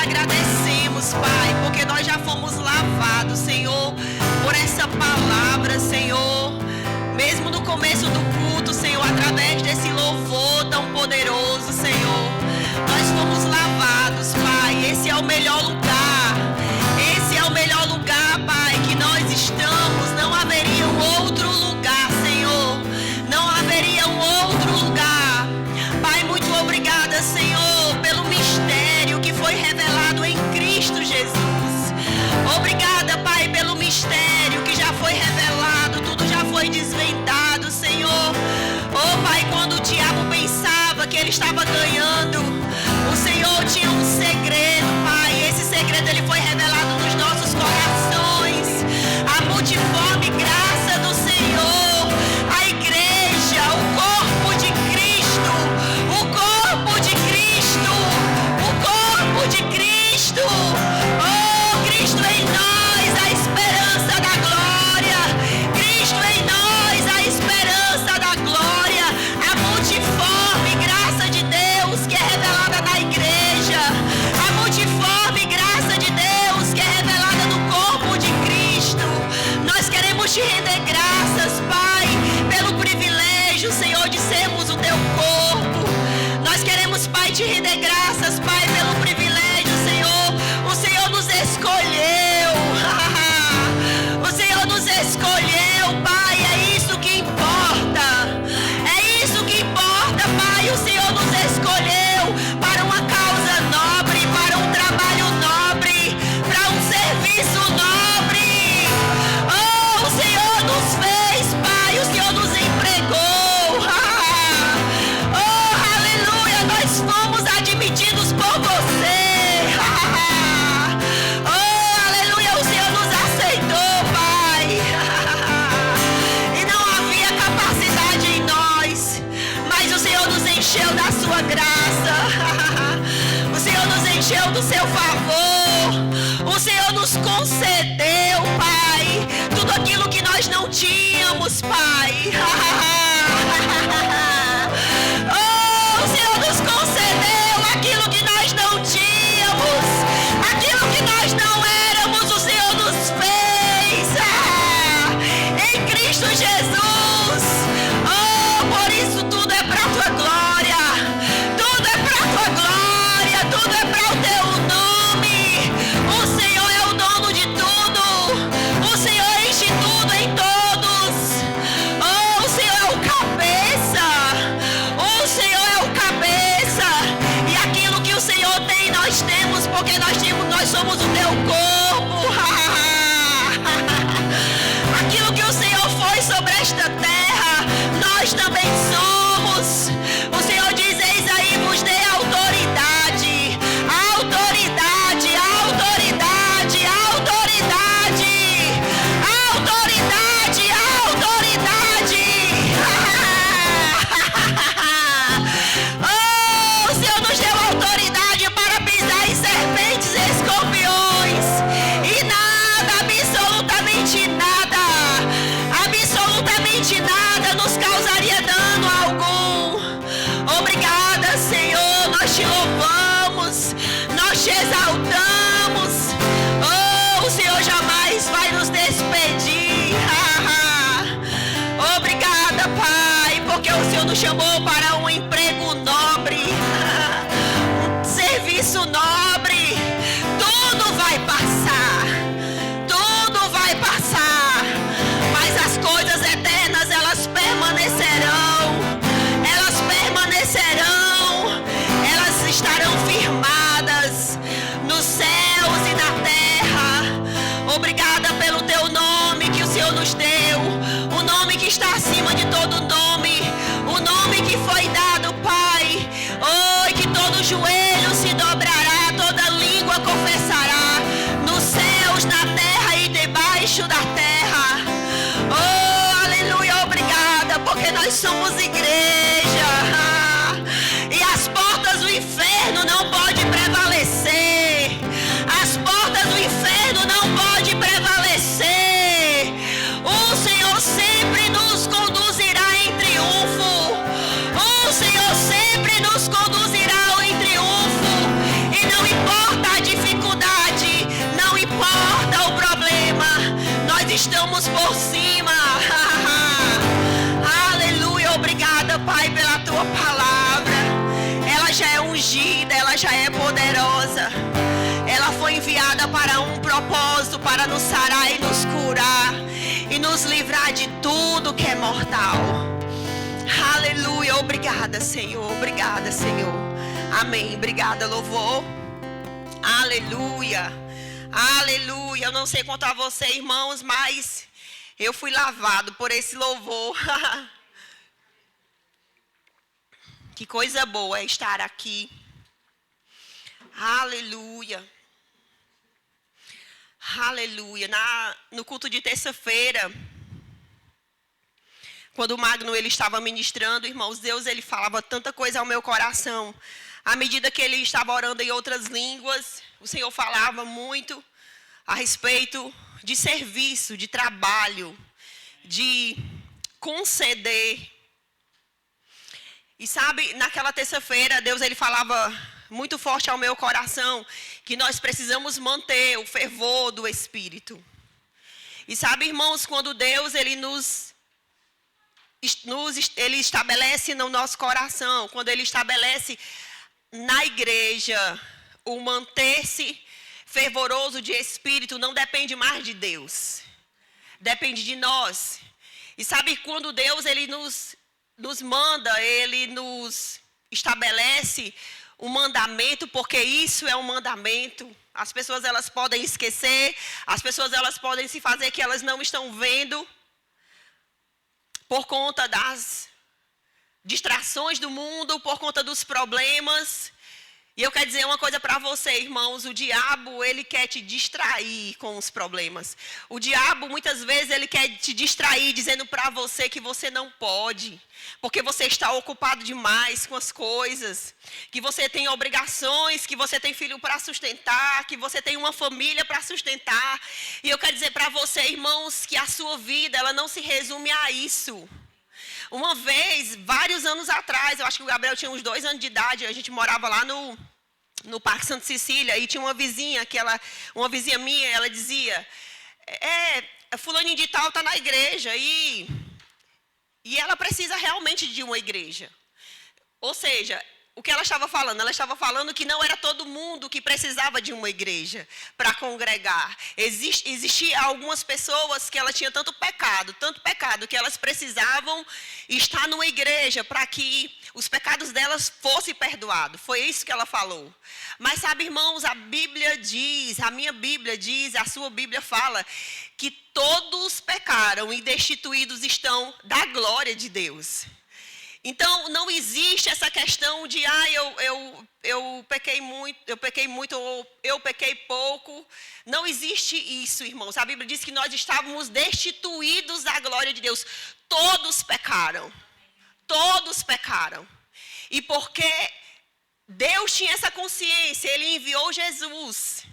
agradecemos, Pai, porque nós já fomos lavados, Senhor, por essa palavra, Senhor. Mesmo no começo do culto, Senhor, através desse louvor tão poderoso, Senhor, nós fomos lavados, Pai. Esse é o melhor lugar. Esse é o melhor lugar, Pai, que nós estamos. Não haveria um outro lugar, Senhor. Não haveria um outro lugar. Pai, muito obrigada, Senhor, pelo mistério que foi revelado em Cristo Jesus. Obrigada, Pai, pelo mistério que já foi revelado. Tudo já foi desvendado, Senhor. Oh, Pai, quando o diabo pensava que ele estava ganhando, o Senhor tinha um segredo, Pai. Esse segredo ele foi revelado nos nossos corações. A multiforme graça do Senhor, a igreja, o corpo de Cristo, o corpo de Cristo, o corpo de Cristo. Oh, Cristo em nós, a esperança da glória. Cristo em nós, a esperança da glória. A multiforme graça de Deus que é revelada na igreja. A multiforme graça de Deus que é revelada no corpo de Cristo. Nós queremos te render graças, Pai, pelo privilégio, Senhor, de sermos o teu corpo. Nós queremos, Pai, te render graças, Pai, pelo privilégio, Senhor. O Senhor nos escolheu. O Senhor nos escolheu, Pai. É isso que importa. É isso que importa, Pai. O Senhor nos escolheu para uma causa nobre, para um trabalho nobre, para um serviço nobre. Oh, o Senhor nos fez, Pai. O Senhor nos empregou. Oh, aleluia. Nós fomos admitidos por você. Oh, aleluia. O Senhor nos aceitou, Pai. E não havia capacidade em nós, mas o Senhor nos encheu da sua graça. O Senhor nos encheu do seu favor. O Senhor nos concedeu, Pai, tudo aquilo que nós não tínhamos, Pai. Oh, o Senhor nos concedeu aquilo que nós não tínhamos, aquilo que nós não éramos, o Senhor nos fez. Em Cristo Jesus. Oh, por isso tudo é para a tua glória. Tudo é para a tua glória. Tudo é para o teu nome. O Senhor é o dono de tudo. O Senhor enche tudo em todos. Oh, o Senhor é o cabeça. O Senhor é o cabeça. E aquilo que o Senhor tem, nós temos, porque nós somos o teu corpo. Aquilo que o Senhor foi sobre esta terra, nós também somos. O Senhor diz: eis aí vos dei autoridade, autoridade, autoridade, autoridade, autoridade, autoridade. Oh, o Senhor nos deu autoridade para pisar em serpentes e escorpiões, e nada, absolutamente nada, absolutamente nada nos causaria dano algum. Obrigada, Senhor, nós te louvamos, nós te exaltamos. Oh, o Senhor jamais vai nos despedir. Obrigada, Pai, porque o Senhor nos chamou para um emprego nobre, um serviço nobre. Tudo vai passar, tudo vai passar, mas as coisas eternas, elas permanecerão, elas permanecerão, elas estarão firmadas nos céus e na terra. Obrigada pelo teu nome que o Senhor nos deu, o nome que está acima de todo nome, o nome que foi dado poderosa. Ela foi enviada para um propósito, para nos sarar e nos curar e nos livrar de tudo que é mortal. Aleluia. Obrigada, Senhor. Obrigada, Senhor. Amém. Obrigada, louvor. Aleluia. Aleluia. Eu não sei quanto a você, irmãos, mas eu fui lavado por esse louvor. Que coisa boa é estar aqui. Aleluia. Aleluia. No culto de terça-feira, quando o Magno ele estava ministrando, irmãos, Deus ele falava tanta coisa ao meu coração. À medida que ele estava orando em outras línguas, o Senhor falava muito a respeito de serviço, de trabalho, de conceder. E sabe, naquela terça-feira, Deus ele falava muito forte ao meu coração que nós precisamos manter o fervor do Espírito. E sabe, irmãos, quando Deus ele ele estabelece no nosso coração, quando ele estabelece na igreja o manter-se fervoroso de espírito, não depende mais de Deus, depende de nós. E sabe, quando Deus ele nos manda, ele nos estabelece um mandamento, porque isso é um mandamento. As pessoas elas podem esquecer, as pessoas elas podem se fazer que elas não estão vendo por conta das distrações do mundo, por conta dos problemas. E eu quero dizer uma coisa para você, irmãos, o diabo, ele quer te distrair com os problemas. O diabo, muitas vezes, ele quer te distrair, dizendo para você que você não pode, porque você está ocupado demais com as coisas, que você tem obrigações, que você tem filho para sustentar, que você tem uma família para sustentar. E eu quero dizer para você, irmãos, que a sua vida, ela não se resume a isso. Uma vez, vários anos atrás, eu acho que o Gabriel tinha uns 2 anos de idade, a gente morava lá no Parque Santa Cecília, e tinha uma vizinha, uma vizinha minha, ela dizia, fulaninho de tal está na igreja, e ela precisa realmente de uma igreja. Ou seja, o que ela estava falando? Ela estava falando que não era todo mundo que precisava de uma igreja para congregar. Existiam algumas pessoas que ela tinha tanto pecado, que elas precisavam estar numa igreja para que os pecados delas fossem perdoados. Foi isso que ela falou. Mas sabe, irmãos, a Bíblia diz, a minha Bíblia diz, a sua Bíblia fala que todos pecaram e destituídos estão da glória de Deus. Então, não existe essa questão de, eu pequei muito, ou eu pequei pouco. Não existe isso, irmãos. A Bíblia diz que nós estávamos destituídos da glória de Deus. Todos pecaram. Todos pecaram. E porque Deus tinha essa consciência, Ele enviou Jesus.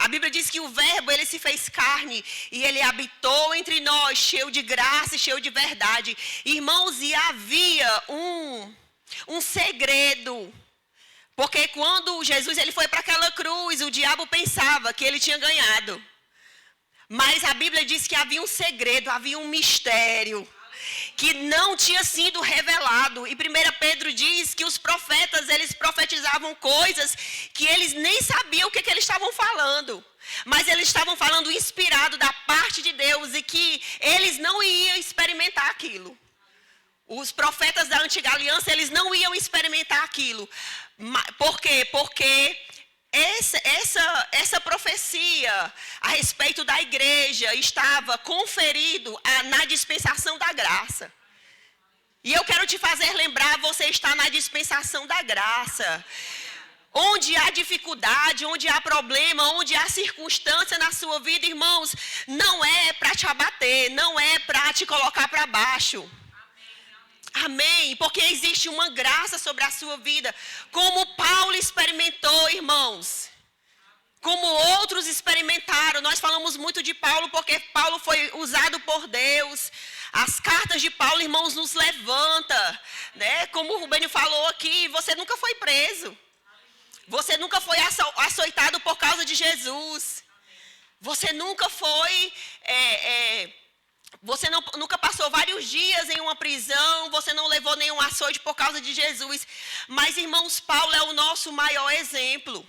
A Bíblia diz que o verbo, ele se fez carne e ele habitou entre nós, cheio de graça e cheio de verdade. Irmãos, e havia um segredo. Porque quando Jesus ele foi para aquela cruz, o diabo pensava que ele tinha ganhado. Mas a Bíblia diz que havia um segredo, havia um mistério que não tinha sido revelado. E 1 Pedro diz que os profetas, eles profetizavam coisas que eles nem sabiam o que eles estavam falando. Mas eles estavam falando inspirado da parte de Deus e que eles não iam experimentar aquilo. Os profetas da antiga aliança, eles não iam experimentar aquilo. Por quê? Porque essa profecia a respeito da igreja estava conferido na dispensação da graça. E eu quero te fazer lembrar, você está na dispensação da graça. Onde há dificuldade, onde há problema, onde há circunstância na sua vida, irmãos, não é para te abater, não é para te colocar para baixo. Amém, porque existe uma graça sobre a sua vida, como Paulo experimentou, irmãos, como outros experimentaram. Nós falamos muito de Paulo porque Paulo foi usado por Deus. As cartas de Paulo, irmãos, nos levanta, né? Como o Rubênio falou aqui, você nunca foi preso, você nunca foi açoitado por causa de Jesus, você nunca foi... Você nunca passou vários dias em uma prisão, você não levou nenhum açoite por causa de Jesus. Mas, irmãos, Paulo é o nosso maior exemplo.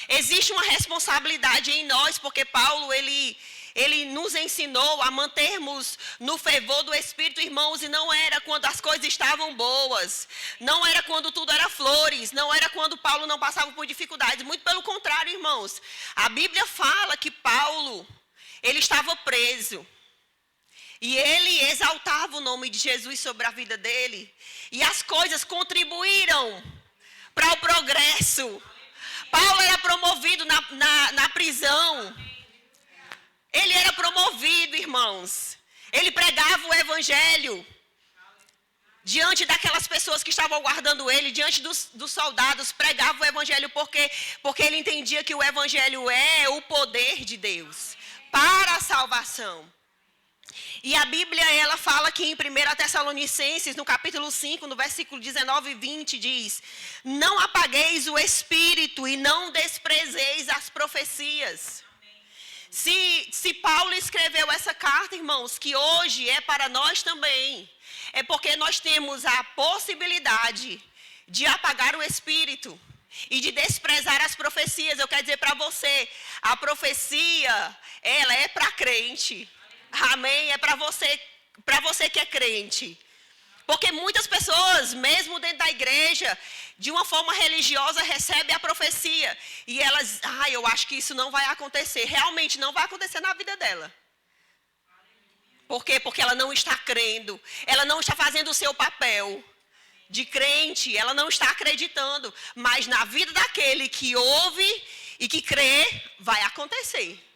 Existe uma responsabilidade em nós, porque Paulo, ele nos ensinou a mantermos no fervor do Espírito, irmãos, e não era quando as coisas estavam boas, não era quando tudo era flores, não era quando Paulo não passava por dificuldades, muito pelo contrário, irmãos. A Bíblia fala que Paulo, ele estava preso, e ele exaltava o nome de Jesus sobre a vida dele, e as coisas contribuíram para o progresso. Paulo era promovido na prisão. Ele era promovido, irmãos. Ele pregava o evangelho diante daquelas pessoas que estavam guardando ele, diante dos soldados, pregava o evangelho porque ele entendia que o evangelho é o poder de Deus para a salvação. E a Bíblia, ela fala que em 1 Tessalonicenses, no capítulo 5, no versículo 19 e 20, diz: não apagueis o espírito e não desprezeis as profecias. Se Paulo escreveu essa carta, irmãos, que hoje é para nós também, é porque nós temos a possibilidade de apagar o espírito e de desprezar as profecias. Eu quero dizer para você, a profecia, ela é para crente. Amém? É para você que é crente. Porque muitas pessoas, mesmo dentro da igreja, de uma forma religiosa, recebem a profecia. E elas, eu acho que isso não vai acontecer. Realmente não vai acontecer na vida dela. Por quê? Porque ela não está crendo. Ela não está fazendo o seu papel de crente. Ela não está acreditando. Mas na vida daquele que ouve e que crê, vai acontecer.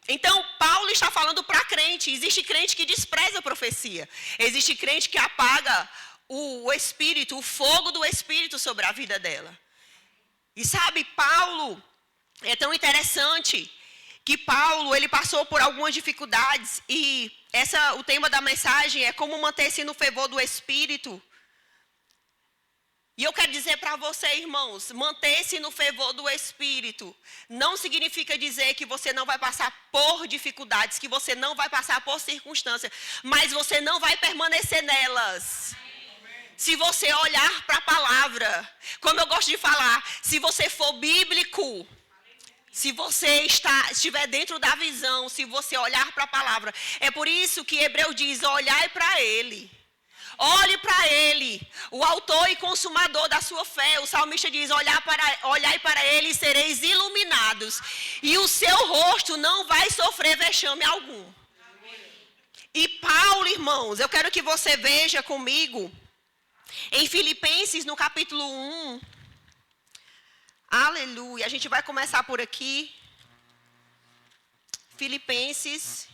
Então, Paulo está falando para crente. Existe crente que despreza a profecia. Existe crente que apaga o Espírito, o fogo do Espírito sobre a vida dela. E sabe, Paulo, é tão interessante que Paulo, ele passou por algumas dificuldades. E o tema da mensagem é como manter-se no fervor do Espírito. E eu quero dizer para você, irmãos, manter-se no fervor do Espírito não significa dizer que você não vai passar por dificuldades, que você não vai passar por circunstâncias, mas você não vai permanecer nelas. Se você olhar para a palavra, como eu gosto de falar, se você for bíblico, se você estiver dentro da visão, se você olhar para a palavra, é por isso que Hebreu diz: olhai para ele. Olhe para ele, o autor e consumador da sua fé. O salmista diz: olhai para ele e sereis iluminados, e o seu rosto não vai sofrer vexame algum. E Paulo, irmãos, eu quero que você veja comigo, em Filipenses, no capítulo 1. Aleluia, a gente vai começar por aqui. Filipenses.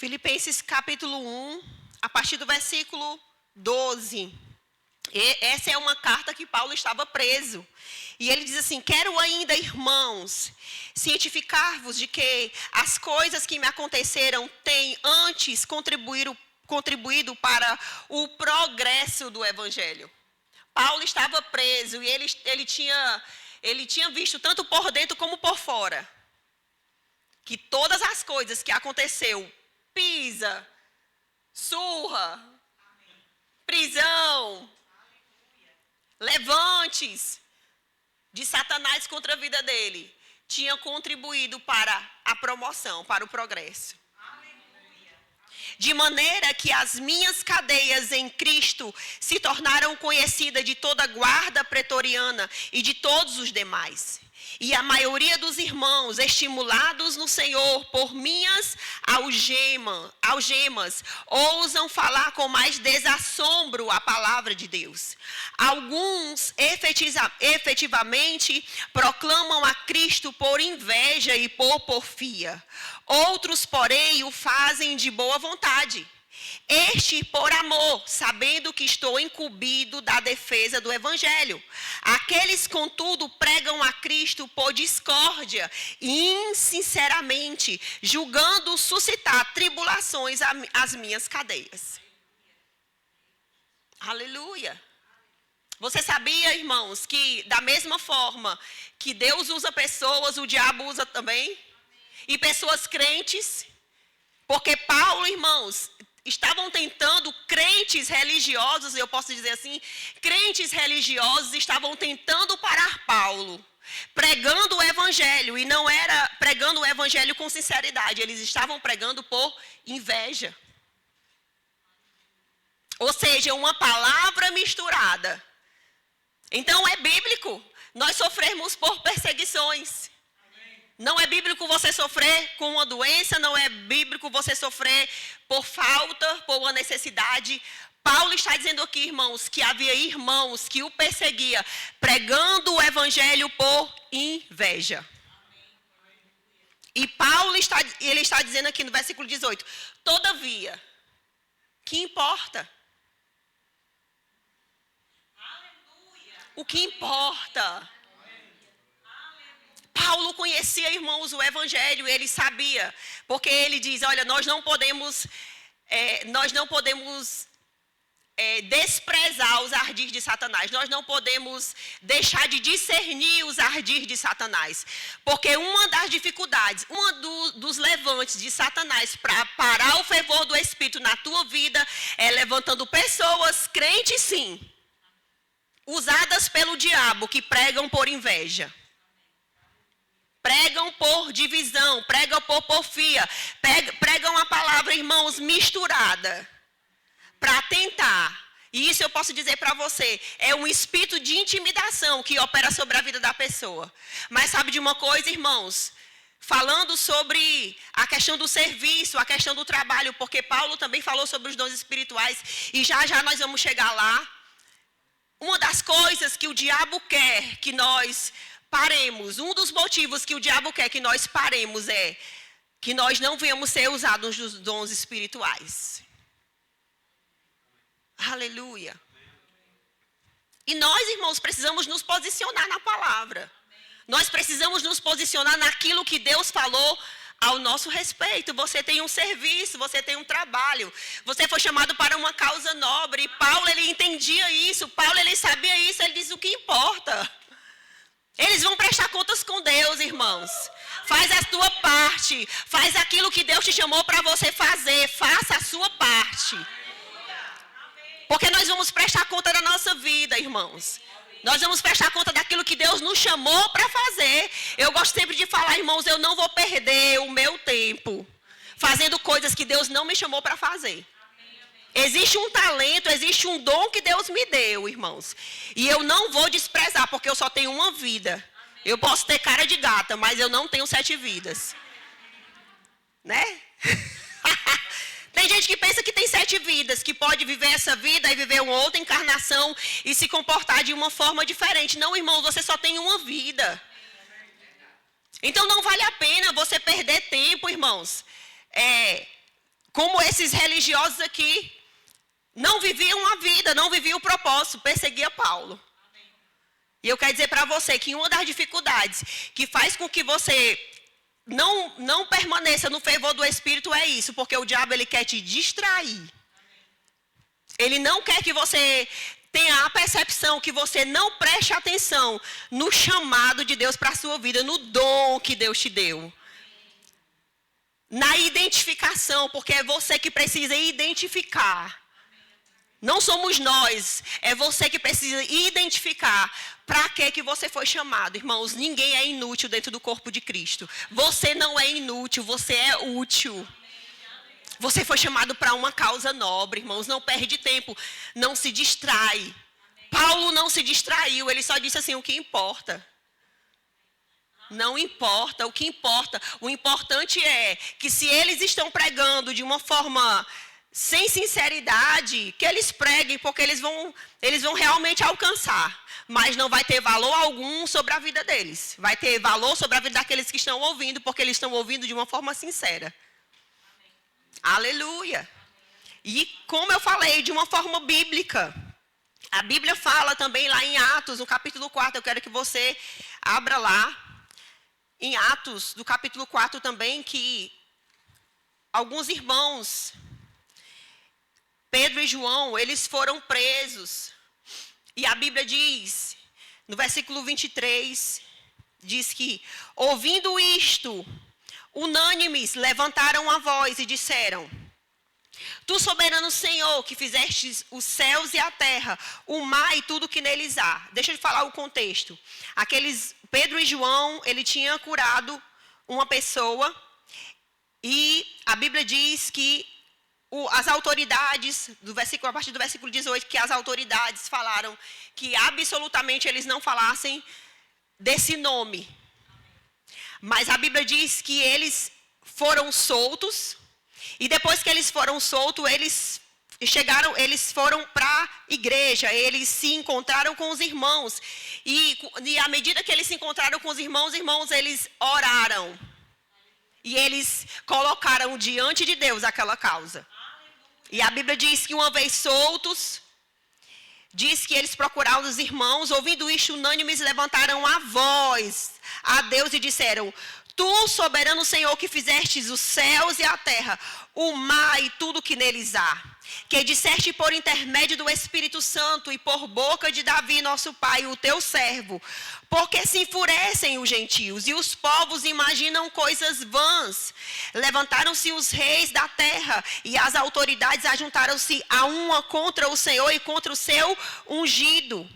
Filipenses capítulo 1, a partir do versículo 12. Essa é uma carta que Paulo estava preso. E ele diz assim: quero ainda, irmãos, cientificar-vos de que as coisas que me aconteceram têm antes contribuído para o progresso do Evangelho. Paulo estava preso e ele tinha visto tanto por dentro como por fora que todas as coisas que aconteceu, pisa, surra, prisão, levantes de Satanás contra a vida dele, tinham contribuído para a promoção, para o progresso. De maneira que as minhas cadeias em Cristo se tornaram conhecidas de toda a guarda pretoriana e de todos os demais. E a maioria dos irmãos, estimulados no Senhor por minhas algemas, ousam falar com mais desassombro a palavra de Deus. Alguns efetivamente proclamam a Cristo por inveja e por porfia. Outros, porém, o fazem de boa vontade. Este por amor, sabendo que estou incumbido da defesa do evangelho. Aqueles, contudo, pregam a Cristo por discórdia e insinceramente, julgando suscitar tribulações às minhas cadeias. Aleluia. Você sabia, irmãos, que da mesma forma que Deus usa pessoas, o diabo usa também? E pessoas crentes? Porque Paulo, irmãos, estavam tentando, crentes religiosos, eu posso dizer assim, crentes religiosos estavam tentando parar Paulo, pregando o evangelho, e não era pregando o evangelho com sinceridade, eles estavam pregando por inveja. Ou seja, uma palavra misturada. Então é bíblico nós sofrermos por perseguições. Não é bíblico você sofrer com uma doença, não é bíblico você sofrer por falta, por uma necessidade. Paulo está dizendo aqui, irmãos, que havia irmãos que o perseguia, pregando o evangelho por inveja. E Paulo ele está dizendo aqui no versículo 18, todavia, que importa? O que importa? Paulo conhecia, irmãos, o evangelho, ele sabia, porque ele diz, olha, nós não podemos desprezar os ardis de Satanás, nós não podemos deixar de discernir os ardis de Satanás, porque uma das dificuldades, dos levantes de Satanás para parar o fervor do Espírito na tua vida, é levantando pessoas, crentes sim, usadas pelo diabo, que pregam por inveja. Pregam por divisão, pregam por porfia, pregam a palavra, irmãos, misturada, para tentar. E isso eu posso dizer para você, é um espírito de intimidação que opera sobre a vida da pessoa. Mas sabe de uma coisa, irmãos? Falando sobre a questão do serviço, a questão do trabalho, porque Paulo também falou sobre os dons espirituais, e já já nós vamos chegar lá. Uma das coisas que o diabo quer que nós paremos, um dos motivos que o diabo quer que nós paremos é que nós não venhamos ser usados nos dons espirituais. Aleluia. E nós, irmãos, precisamos nos posicionar na palavra. Nós precisamos nos posicionar naquilo que Deus falou ao nosso respeito. Você tem um serviço, você tem um trabalho. Você foi chamado para uma causa nobre. E Paulo, ele entendia isso. Paulo, ele sabia isso. Ele diz o que importa. Eles vão prestar contas com Deus, irmãos. Faz a tua parte. Faz aquilo que Deus te chamou para você fazer. Faça a sua parte. Porque nós vamos prestar conta da nossa vida, irmãos. Nós vamos prestar conta daquilo que Deus nos chamou para fazer. Eu gosto sempre de falar, irmãos, eu não vou perder o meu tempo fazendo coisas que Deus não me chamou para fazer. Existe um talento, existe um dom que Deus me deu, irmãos. E eu não vou desprezar, porque eu só tenho uma vida. Eu posso ter cara de gata, mas eu não tenho 7 vidas. Né? Tem gente que pensa que tem 7 vidas, que pode viver essa vida e viver uma outra encarnação e se comportar de uma forma diferente. Não, irmão, você só tem uma vida. Então não vale a pena você perder tempo, irmãos. Como esses religiosos aqui, não viviam a vida, não viviam o propósito, perseguia Paulo. E eu quero dizer para você que uma das dificuldades que faz com que você não permaneça no fervor do Espírito é isso, porque o diabo ele quer te distrair. Ele não quer que você tenha a percepção, que você não preste atenção no chamado de Deus para a sua vida, no dom que Deus te deu. Na identificação, porque é você que precisa identificar. Não somos nós, é você que precisa identificar para que você foi chamado. Irmãos, ninguém é inútil dentro do corpo de Cristo. Você não é inútil, você é útil. Você foi chamado para uma causa nobre, irmãos. Não perde tempo, não se distrai. Paulo não se distraiu, ele só disse assim, o que importa? Não importa, o que importa. O importante é que se eles estão pregando de uma forma sem sinceridade, que eles preguem, porque eles vão realmente alcançar. Mas não vai ter valor algum sobre a vida deles. Vai ter valor sobre a vida daqueles que estão ouvindo, porque eles estão ouvindo de uma forma sincera. Amém. Aleluia. E como eu falei, de uma forma bíblica. A Bíblia fala também lá em Atos, no capítulo 4, eu quero que você abra lá. Em Atos, do capítulo 4 também, que alguns irmãos, Pedro e João, eles foram presos. E a Bíblia diz, no versículo 23, diz que, ouvindo isto, unânimes levantaram a voz e disseram: Tu, soberano Senhor, que fizestes os céus e a terra, o mar e tudo que neles há. Deixa eu te falar o contexto. Pedro e João, ele tinha curado uma pessoa e a Bíblia diz que as autoridades, a partir do versículo 18, que as autoridades falaram que absolutamente eles não falassem desse nome. Mas a Bíblia diz que eles foram soltos. E depois que eles foram soltos, eles foram para a igreja, eles se encontraram com os irmãos. E à medida que eles se encontraram com os irmãos, eles oraram. E eles colocaram diante de Deus aquela causa. E a Bíblia diz que uma vez soltos, diz que eles procuraram os irmãos, ouvindo isto, unânimes levantaram a voz a Deus e disseram: Tu, soberano Senhor, que fizestes os céus e a terra, o mar e tudo que neles há, que disseste por intermédio do Espírito Santo e por boca de Davi, nosso pai, o teu servo, porque se enfurecem os gentios e os povos imaginam coisas vãs. Levantaram-se os reis da terra e as autoridades ajuntaram-se a uma contra o Senhor e contra o seu ungido.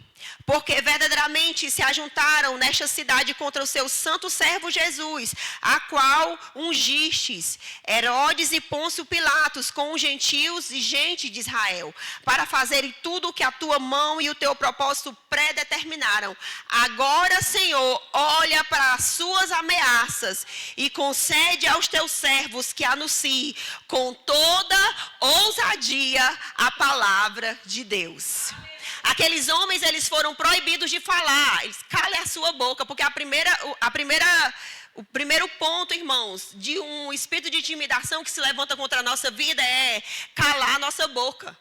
Porque verdadeiramente se ajuntaram nesta cidade contra o seu santo servo Jesus, a qual ungistes, Herodes e Pôncio Pilatos, com os gentios e gente de Israel, para fazerem tudo o que a tua mão e o teu propósito predeterminaram. Agora, Senhor, olha para as suas ameaças e concede aos teus servos que anunciem com toda ousadia a palavra de Deus. Aqueles homens, eles foram proibidos de falar. Eles calem a sua boca, porque o primeiro ponto, irmãos, de um espírito de intimidação que se levanta contra a nossa vida é calar a nossa boca.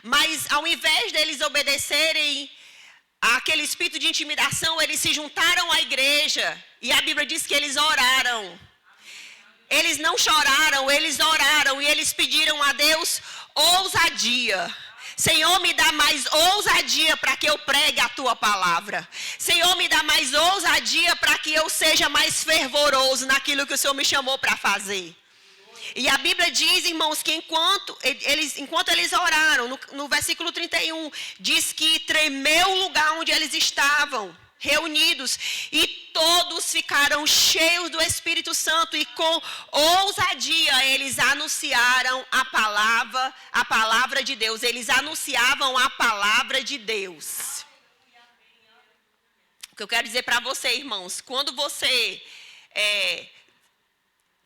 Mas ao invés deles obedecerem àquele espírito de intimidação, eles se juntaram à igreja. E a Bíblia diz que eles oraram. Eles não choraram, eles oraram e eles pediram a Deus ousadia. Senhor, me dá mais ousadia para que eu pregue a tua palavra. Senhor, me dá mais ousadia para que eu seja mais fervoroso naquilo que o Senhor me chamou para fazer. E a Bíblia diz, irmãos, que enquanto eles oraram, no versículo 31, diz que tremeu o lugar onde eles estavam reunidos, e todos ficaram cheios do Espírito Santo, e com ousadia eles anunciaram a palavra de Deus. Eles anunciavam a palavra de Deus. O que eu quero dizer para você, irmãos, quando você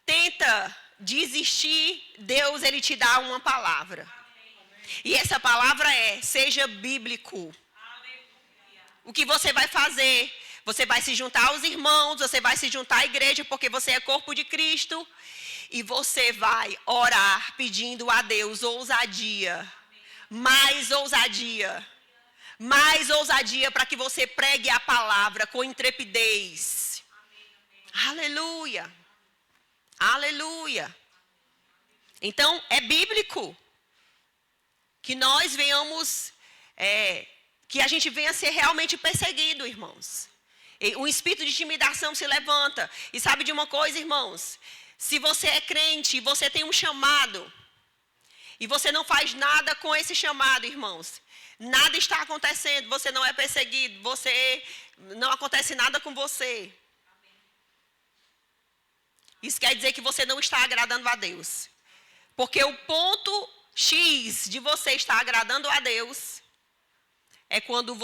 tenta desistir, Deus, ele te dá uma palavra. E essa palavra seja bíblico. O que você vai fazer? Você vai se juntar aos irmãos, você vai se juntar à igreja, porque você é corpo de Cristo. E você vai orar pedindo a Deus ousadia. Mais ousadia. Mais ousadia para que você pregue a palavra com intrepidez. Aleluia. Aleluia. Então, é bíblico que nós venhamos... que a gente venha a ser realmente perseguido, irmãos. O espírito de intimidação se levanta. E sabe de uma coisa, irmãos? Se você é crente e você tem um chamado, e você não faz nada com esse chamado, irmãos, nada está acontecendo, você não é perseguido, não acontece nada com você. Isso quer dizer que você não está agradando a Deus. Porque o ponto X de você estar agradando a Deus é quando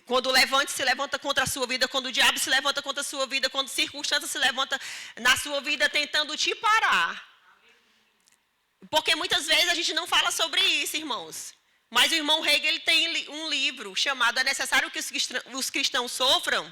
quando o levante se levanta contra a sua vida, quando o diabo se levanta contra a sua vida, quando circunstância se levanta na sua vida tentando te parar. Porque muitas vezes a gente não fala sobre isso, irmãos. Mas o irmão Hegel, ele tem um livro chamado É Necessário que os Cristãos Sofram.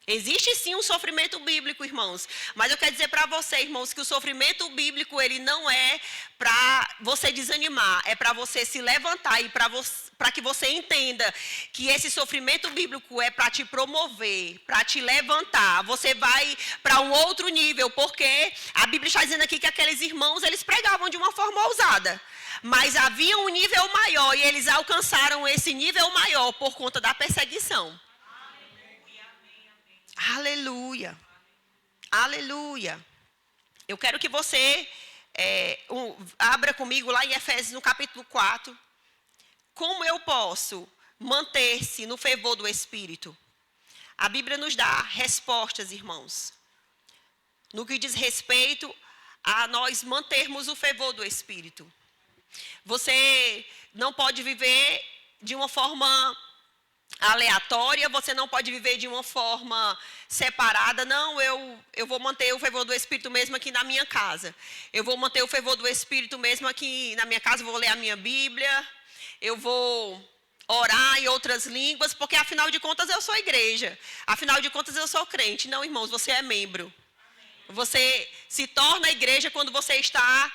Existe sim um sofrimento bíblico, irmãos. Mas eu quero dizer para você, irmãos, que o sofrimento bíblico, ele não é para você desanimar. É para você se levantar e para que você entenda que esse sofrimento bíblico é para te promover, para te levantar. Você vai para um outro nível, porque a Bíblia está dizendo aqui que aqueles irmãos, eles pregavam de uma forma ousada. Mas havia um nível maior e eles alcançaram esse nível maior por conta da perseguição. Aleluia, aleluia. Eu quero que você abra comigo lá em Efésios no capítulo 4. Como eu posso manter-se no fervor do Espírito? A Bíblia nos dá respostas, irmãos, no que diz respeito a nós mantermos o fervor do Espírito. Você não pode viver de uma forma aleatória, você não pode viver de uma forma separada. Não, eu vou manter o fervor do Espírito mesmo aqui na minha casa. Eu vou manter o fervor do Espírito mesmo aqui na minha casa, vou ler a minha Bíblia, eu vou orar em outras línguas, porque afinal de contas eu sou igreja, afinal de contas eu sou crente. Não, irmãos, você é membro. Você se torna igreja quando você está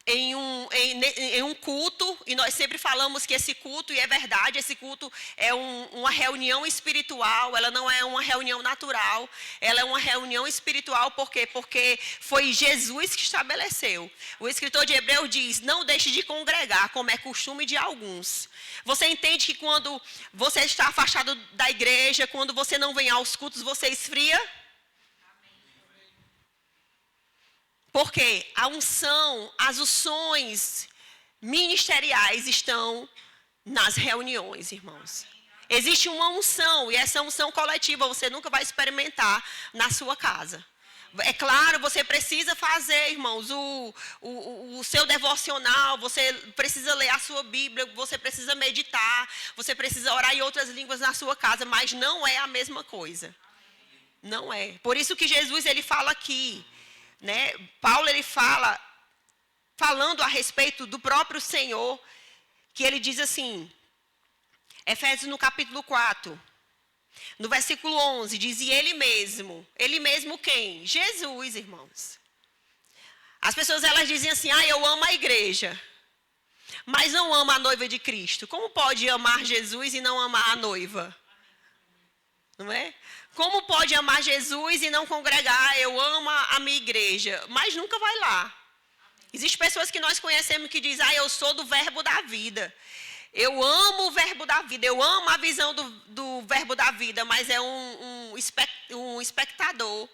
em um culto, e nós sempre falamos que esse culto, e é verdade, esse culto é uma reunião espiritual, ela não é uma reunião natural, ela é uma reunião espiritual. Por quê? Porque foi Jesus que estabeleceu. O escritor de Hebreus diz: não deixe de congregar, como é costume de alguns. Você entende que quando você está afastado da igreja, quando você não vem aos cultos, você esfria? Porque a unção, as unções ministeriais estão nas reuniões, irmãos. Existe uma unção, e essa unção coletiva você nunca vai experimentar na sua casa. É claro, você precisa fazer, irmãos, o seu devocional, você precisa ler a sua Bíblia, você precisa meditar, você precisa orar em outras línguas na sua casa, mas não é a mesma coisa. Não é. Por isso que Jesus, ele fala aqui, né? Paulo, ele falando a respeito do próprio Senhor, que ele diz assim, Efésios no capítulo 4, no versículo 11, diz: e ele mesmo quem? Jesus, irmãos. As pessoas, elas dizem assim: eu amo a igreja, mas não amo a noiva de Cristo. Como pode amar Jesus e não amar a noiva? Não é? Como pode amar Jesus e não congregar? Eu amo a minha igreja, mas nunca vai lá. Existem pessoas que nós conhecemos que dizem: eu sou do verbo da vida. Eu amo o verbo da vida, eu amo a visão do verbo da vida, mas é um espectador.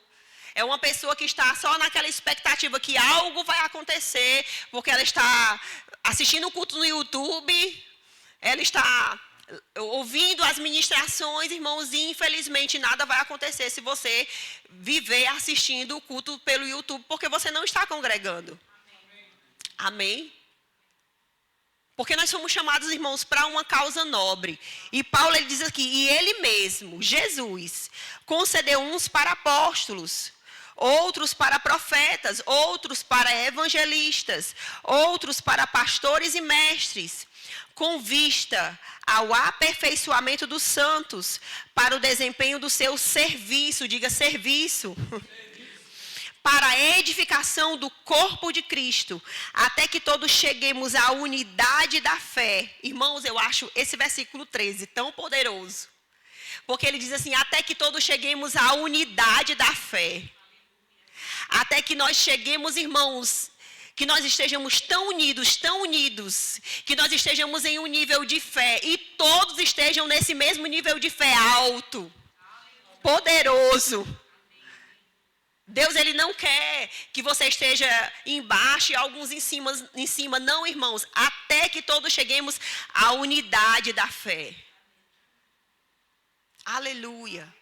É uma pessoa que está só naquela expectativa que algo vai acontecer, porque ela está assistindo o culto no YouTube, ela está ouvindo as ministrações, irmãos, e infelizmente nada vai acontecer se você viver assistindo o culto pelo YouTube, porque você não está congregando. Amém? Porque nós somos chamados, irmãos, para uma causa nobre. E Paulo, ele diz aqui: e ele mesmo, Jesus, concedeu uns para apóstolos, outros para profetas, outros para evangelistas, outros para pastores e mestres, com vista ao aperfeiçoamento dos santos, para o desempenho do seu serviço, diga serviço, para a edificação do corpo de Cristo, até que todos cheguemos à unidade da fé. Irmãos, eu acho esse versículo 13 tão poderoso, porque ele diz assim: até que todos cheguemos à unidade da fé. Até que nós cheguemos, irmãos, que nós estejamos tão unidos, que nós estejamos em um nível de fé, e todos estejam nesse mesmo nível de fé alto, poderoso. Deus, ele não quer que você esteja embaixo e alguns em cima. Não, irmãos, até que todos cheguemos à unidade da fé. Aleluia.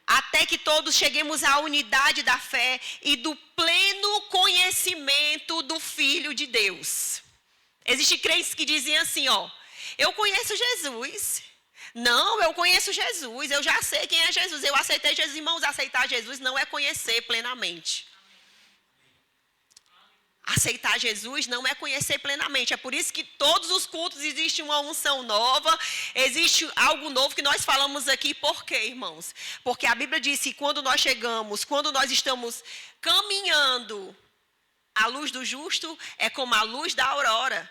Até que todos cheguemos à unidade da fé e do pleno conhecimento do Filho de Deus. Existem crentes que dizem assim, eu conheço Jesus. Não, eu conheço Jesus, eu já sei quem é Jesus, eu aceitei Jesus. Irmãos, aceitar Jesus não é conhecer plenamente. Aceitar Jesus não é conhecer plenamente. É por isso que todos os cultos existe uma unção nova, existe algo novo que nós falamos aqui. Por quê, irmãos? Porque a Bíblia diz que quando nós chegamos, quando nós estamos caminhando, a luz do justo é como a luz da aurora.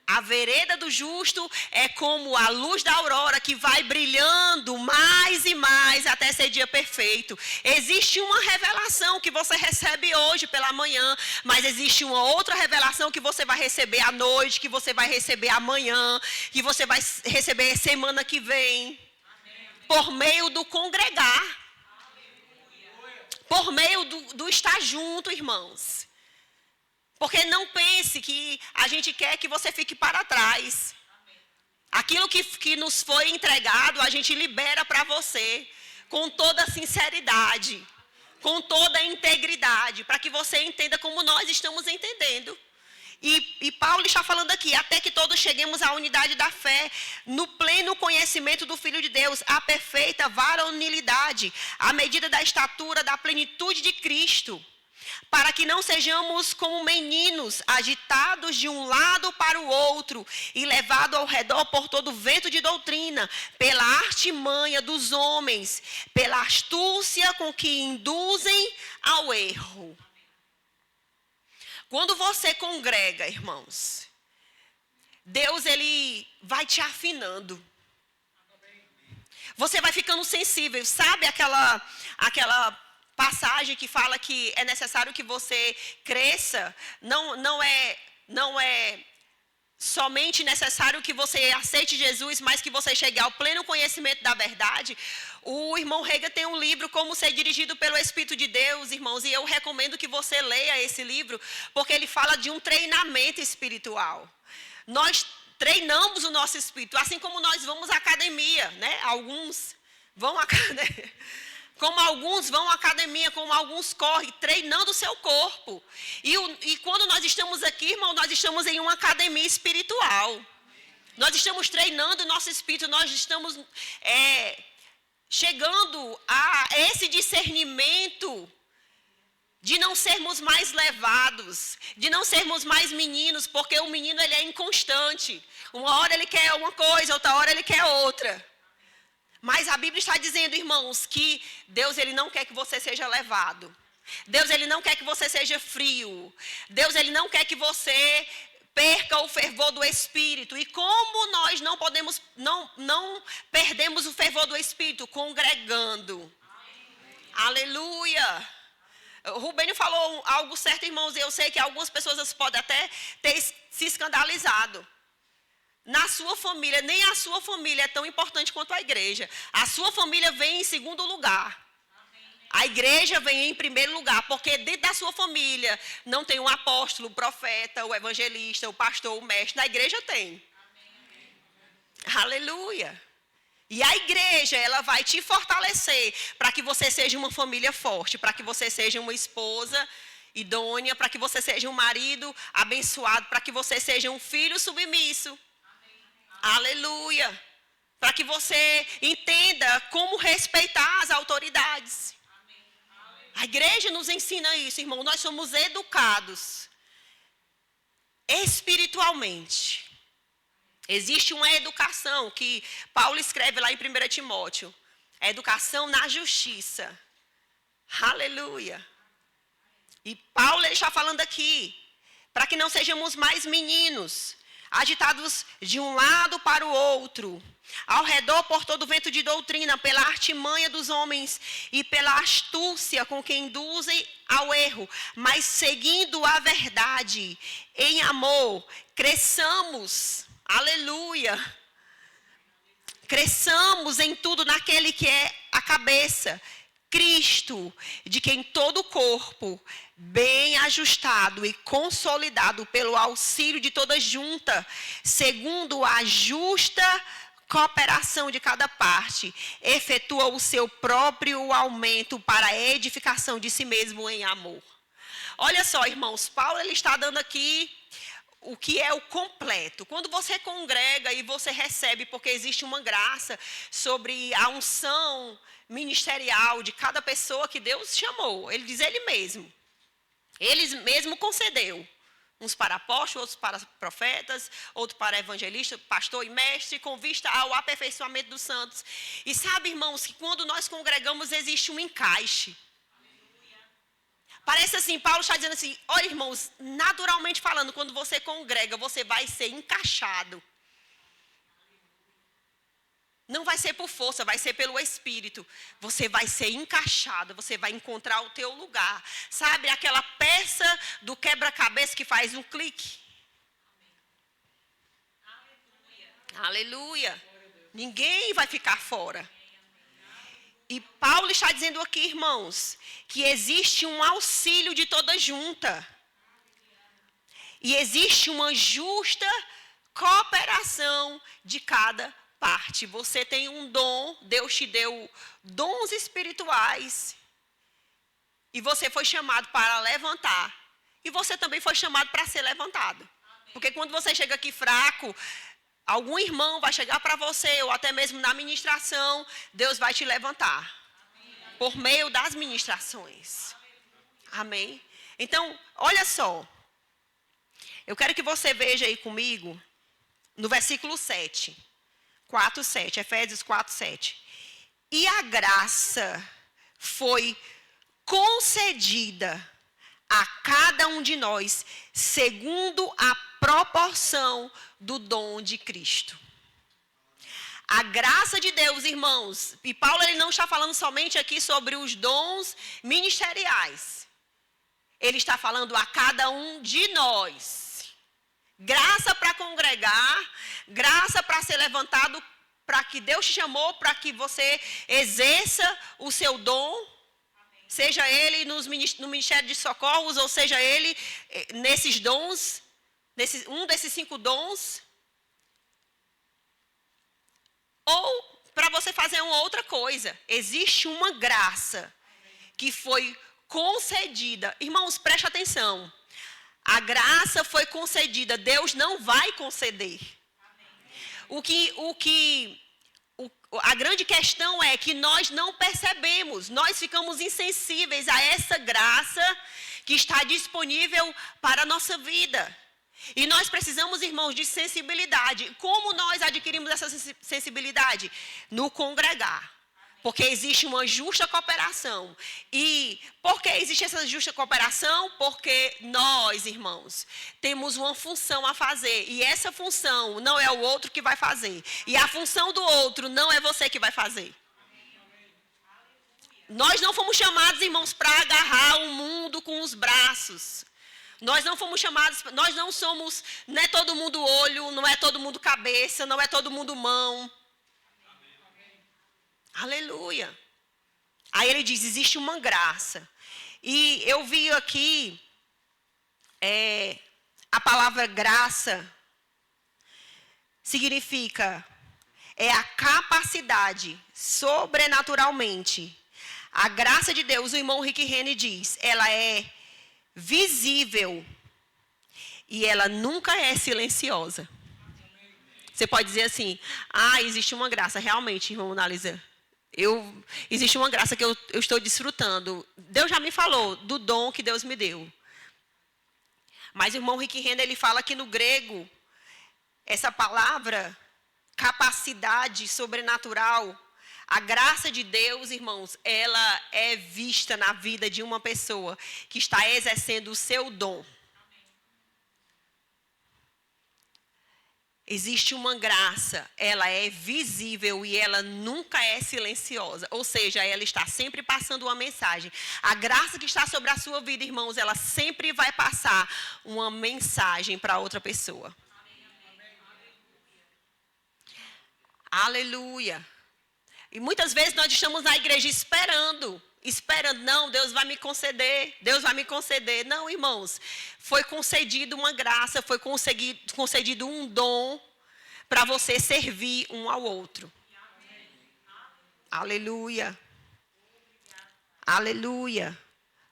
A vereda do justo é como a luz da aurora que vai brilhando mais e mais até ser dia perfeito. Existe uma revelação que você recebe hoje pela manhã, mas existe uma outra revelação que você vai receber à noite, que você vai receber amanhã, que você vai receber semana que vem. Por meio do congregar. Por meio do estar junto, irmãos. Porque não pense que a gente quer que você fique para trás. Aquilo que nos foi entregado, a gente libera para você. Com toda a sinceridade. Com toda a integridade. Para que você entenda como nós estamos entendendo. E Paulo está falando aqui, até que todos cheguemos à unidade da fé, no pleno conhecimento do Filho de Deus, à perfeita varonilidade, à medida da estatura, da plenitude de Cristo. Para que não sejamos como meninos, agitados de um lado para o outro e levados ao redor por todo vento de doutrina, pela artimanha dos homens, pela astúcia com que induzem ao erro. Quando você congrega, irmãos, Deus, Ele vai te afinando. Você vai ficando sensível. Sabe aquela passagem que fala que é necessário que você cresça? Não é somente necessário que você aceite Jesus, mas que você chegue ao pleno conhecimento da verdade. O irmão Rega tem um livro, Como Ser Dirigido pelo Espírito de Deus, irmãos, e eu recomendo que você leia esse livro, porque ele fala de um treinamento espiritual. Nós treinamos o nosso espírito, assim como nós vamos à academia, né? Alguns vão à academia, como alguns vão à academia, como alguns correm, treinando o seu corpo. E quando nós estamos aqui, irmão, nós estamos em uma academia espiritual. Nós estamos treinando o nosso espírito, nós estamos chegando a esse discernimento de não sermos mais levados, de não sermos mais meninos, porque o menino ele é inconstante. Uma hora ele quer uma coisa, outra hora ele quer outra. Mas a Bíblia está dizendo, irmãos, que Deus ele não quer que você seja levado. Deus ele não quer que você seja frio. Deus ele não quer que você perca o fervor do Espírito. E como nós não podemos, não perdemos o fervor do Espírito? Congregando. Aleluia. O Rubênio falou algo certo, irmãos, e eu sei que algumas pessoas podem até ter se escandalizado. Na sua família, nem a sua família é tão importante quanto a igreja. A sua família vem em segundo lugar. A igreja vem em primeiro lugar, porque dentro da sua família não tem o apóstolo, o profeta, o evangelista, o pastor, o mestre. Na igreja tem. Aleluia. E a igreja, ela vai te fortalecer para que você seja uma família forte, para que você seja uma esposa idônea, para que você seja um marido abençoado, para que você seja um filho submisso. Aleluia. Para que você entenda como respeitar as autoridades. A igreja nos ensina isso, irmão. Nós somos educados espiritualmente. Existe uma educação que Paulo escreve lá em 1 Timóteo. A educação na justiça. Aleluia. E Paulo ele está falando aqui, para que não sejamos mais meninos, agitados de um lado para o outro, ao redor por todo vento de doutrina, pela artimanha dos homens e pela astúcia com que induzem ao erro, mas seguindo a verdade, em amor, cresçamos, aleluia, cresçamos em tudo naquele que é a cabeça, Cristo, de quem todo o corpo, bem ajustado e consolidado pelo auxílio de toda junta, segundo a justa cooperação de cada parte, efetua o seu próprio aumento para a edificação de si mesmo em amor. Olha só, irmãos, Paulo ele está dando aqui o que é o completo. Quando você congrega e você recebe, porque existe uma graça sobre a unção ministerial de cada pessoa que Deus chamou. Ele diz ele mesmo. Ele mesmo concedeu. Uns para apóstolos, outros para profetas, outros para evangelistas, pastor e mestre, com vista ao aperfeiçoamento dos santos. E sabe, irmãos, que quando nós congregamos existe um encaixe. Parece assim, Paulo está dizendo assim, olha, irmãos, naturalmente falando, quando você congrega, você vai ser encaixado. Não vai ser por força, vai ser pelo Espírito. Você vai ser encaixado, você vai encontrar o teu lugar. Sabe aquela peça do quebra-cabeça que faz um clique? Aleluia. Ninguém vai ficar fora. E Paulo está dizendo aqui, irmãos, que existe um auxílio de toda junta. E existe uma justa cooperação de cada parte. Você tem um dom, Deus te deu dons espirituais. E você foi chamado para levantar. E você também foi chamado para ser levantado. Porque quando você chega aqui fraco, algum irmão vai chegar para você, ou até mesmo na ministração, Deus vai te levantar. Por meio das ministrações. Amém? Então, olha só. Eu quero que você veja aí comigo, no versículo 7. 4:7, Efésios 4:7. E a graça foi concedida a cada um de nós, segundo a proporção do dom de Cristo. A graça de Deus, irmãos, e Paulo ele não está falando somente aqui sobre os dons ministeriais. Ele está falando a cada um de nós. Graça para congregar, graça para ser levantado, para que Deus te chamou, para que você exerça o seu dom, seja ele no Ministério de Socorros, ou seja ele nesses dons, um desses 5 dons, ou para você fazer uma outra coisa. Existe uma graça que foi concedida. Irmãos, preste atenção. A graça foi concedida, Deus não vai conceder. A grande questão é que nós não percebemos, nós ficamos insensíveis a essa graça que está disponível para a nossa vida. E nós precisamos, irmãos, de sensibilidade. Como nós adquirimos essa sensibilidade? No congregar. Porque existe uma justa cooperação. E por que existe essa justa cooperação? Porque nós, irmãos, temos uma função a fazer. E essa função não é o outro que vai fazer. E a função do outro não é você que vai fazer. Nós não fomos chamados, irmãos, para agarrar o mundo com os braços. Nós não fomos chamados, nós não somos, não é todo mundo olho, não é todo mundo cabeça, não é todo mundo mão. Aleluia. Aí ele diz, existe uma graça. E eu vi aqui a palavra graça significa a capacidade sobrenaturalmente. A graça de Deus, o irmão Rick Renner diz, ela é visível e ela nunca é silenciosa. Você pode dizer assim, existe uma graça. Realmente, irmão Analisa, existe uma graça que eu estou desfrutando. Deus já me falou do dom que Deus me deu. Mas o irmão Rick Renner, ele fala que no grego, essa palavra, capacidade sobrenatural, a graça de Deus, irmãos, ela é vista na vida de uma pessoa que está exercendo o seu dom. Existe uma graça, ela é visível e ela nunca é silenciosa. Ou seja, ela está sempre passando uma mensagem. A graça que está sobre a sua vida, irmãos, ela sempre vai passar uma mensagem para outra pessoa. Aleluia. E muitas vezes nós estamos na igreja esperando, não, Deus vai me conceder. Não, irmãos, foi concedido uma graça, foi concedido um dom para você servir um ao outro. Aleluia. Aleluia.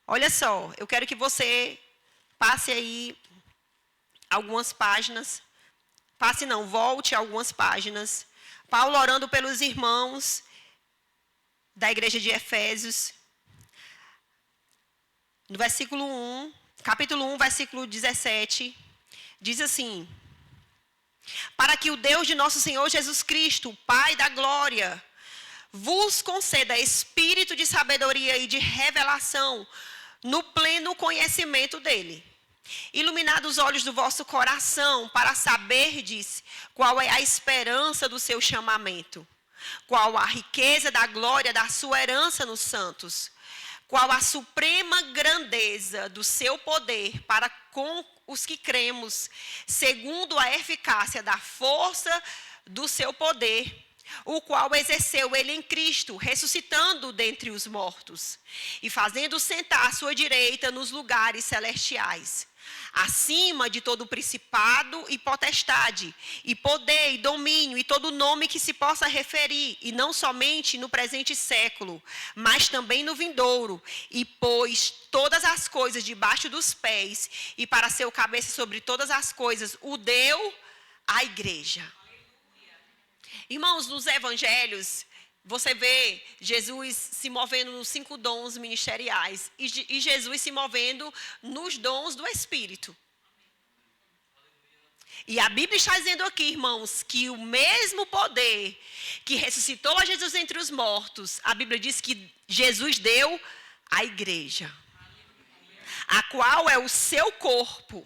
Olha só, eu quero que você passe aí algumas páginas. Volte algumas páginas. Paulo orando pelos irmãos da igreja de Efésios. No versículo 1, capítulo 1, versículo 17, diz assim: para que o Deus de nosso Senhor Jesus Cristo, Pai da glória, vos conceda espírito de sabedoria e de revelação no pleno conhecimento dele. Iluminados os olhos do vosso coração, para saberdes qual é a esperança do seu chamamento, qual a riqueza da glória da sua herança nos santos, qual a suprema grandeza do seu poder para com os que cremos, segundo a eficácia da força do seu poder, o qual exerceu ele em Cristo, ressuscitando dentre os mortos, e fazendo sentar à sua direita nos lugares celestiais, acima de todo principado e potestade, e poder e domínio, e todo nome que se possa referir, e não somente no presente século, mas também no vindouro, e pôs todas as coisas debaixo dos pés, e para ser o cabeça sobre todas as coisas, o deu à igreja. Irmãos, nos evangelhos, você vê Jesus se movendo nos 5 dons ministeriais e Jesus se movendo nos dons do Espírito. E a Bíblia está dizendo aqui, irmãos, que o mesmo poder que ressuscitou a Jesus entre os mortos, a Bíblia diz que Jesus deu à igreja, a qual é o seu corpo,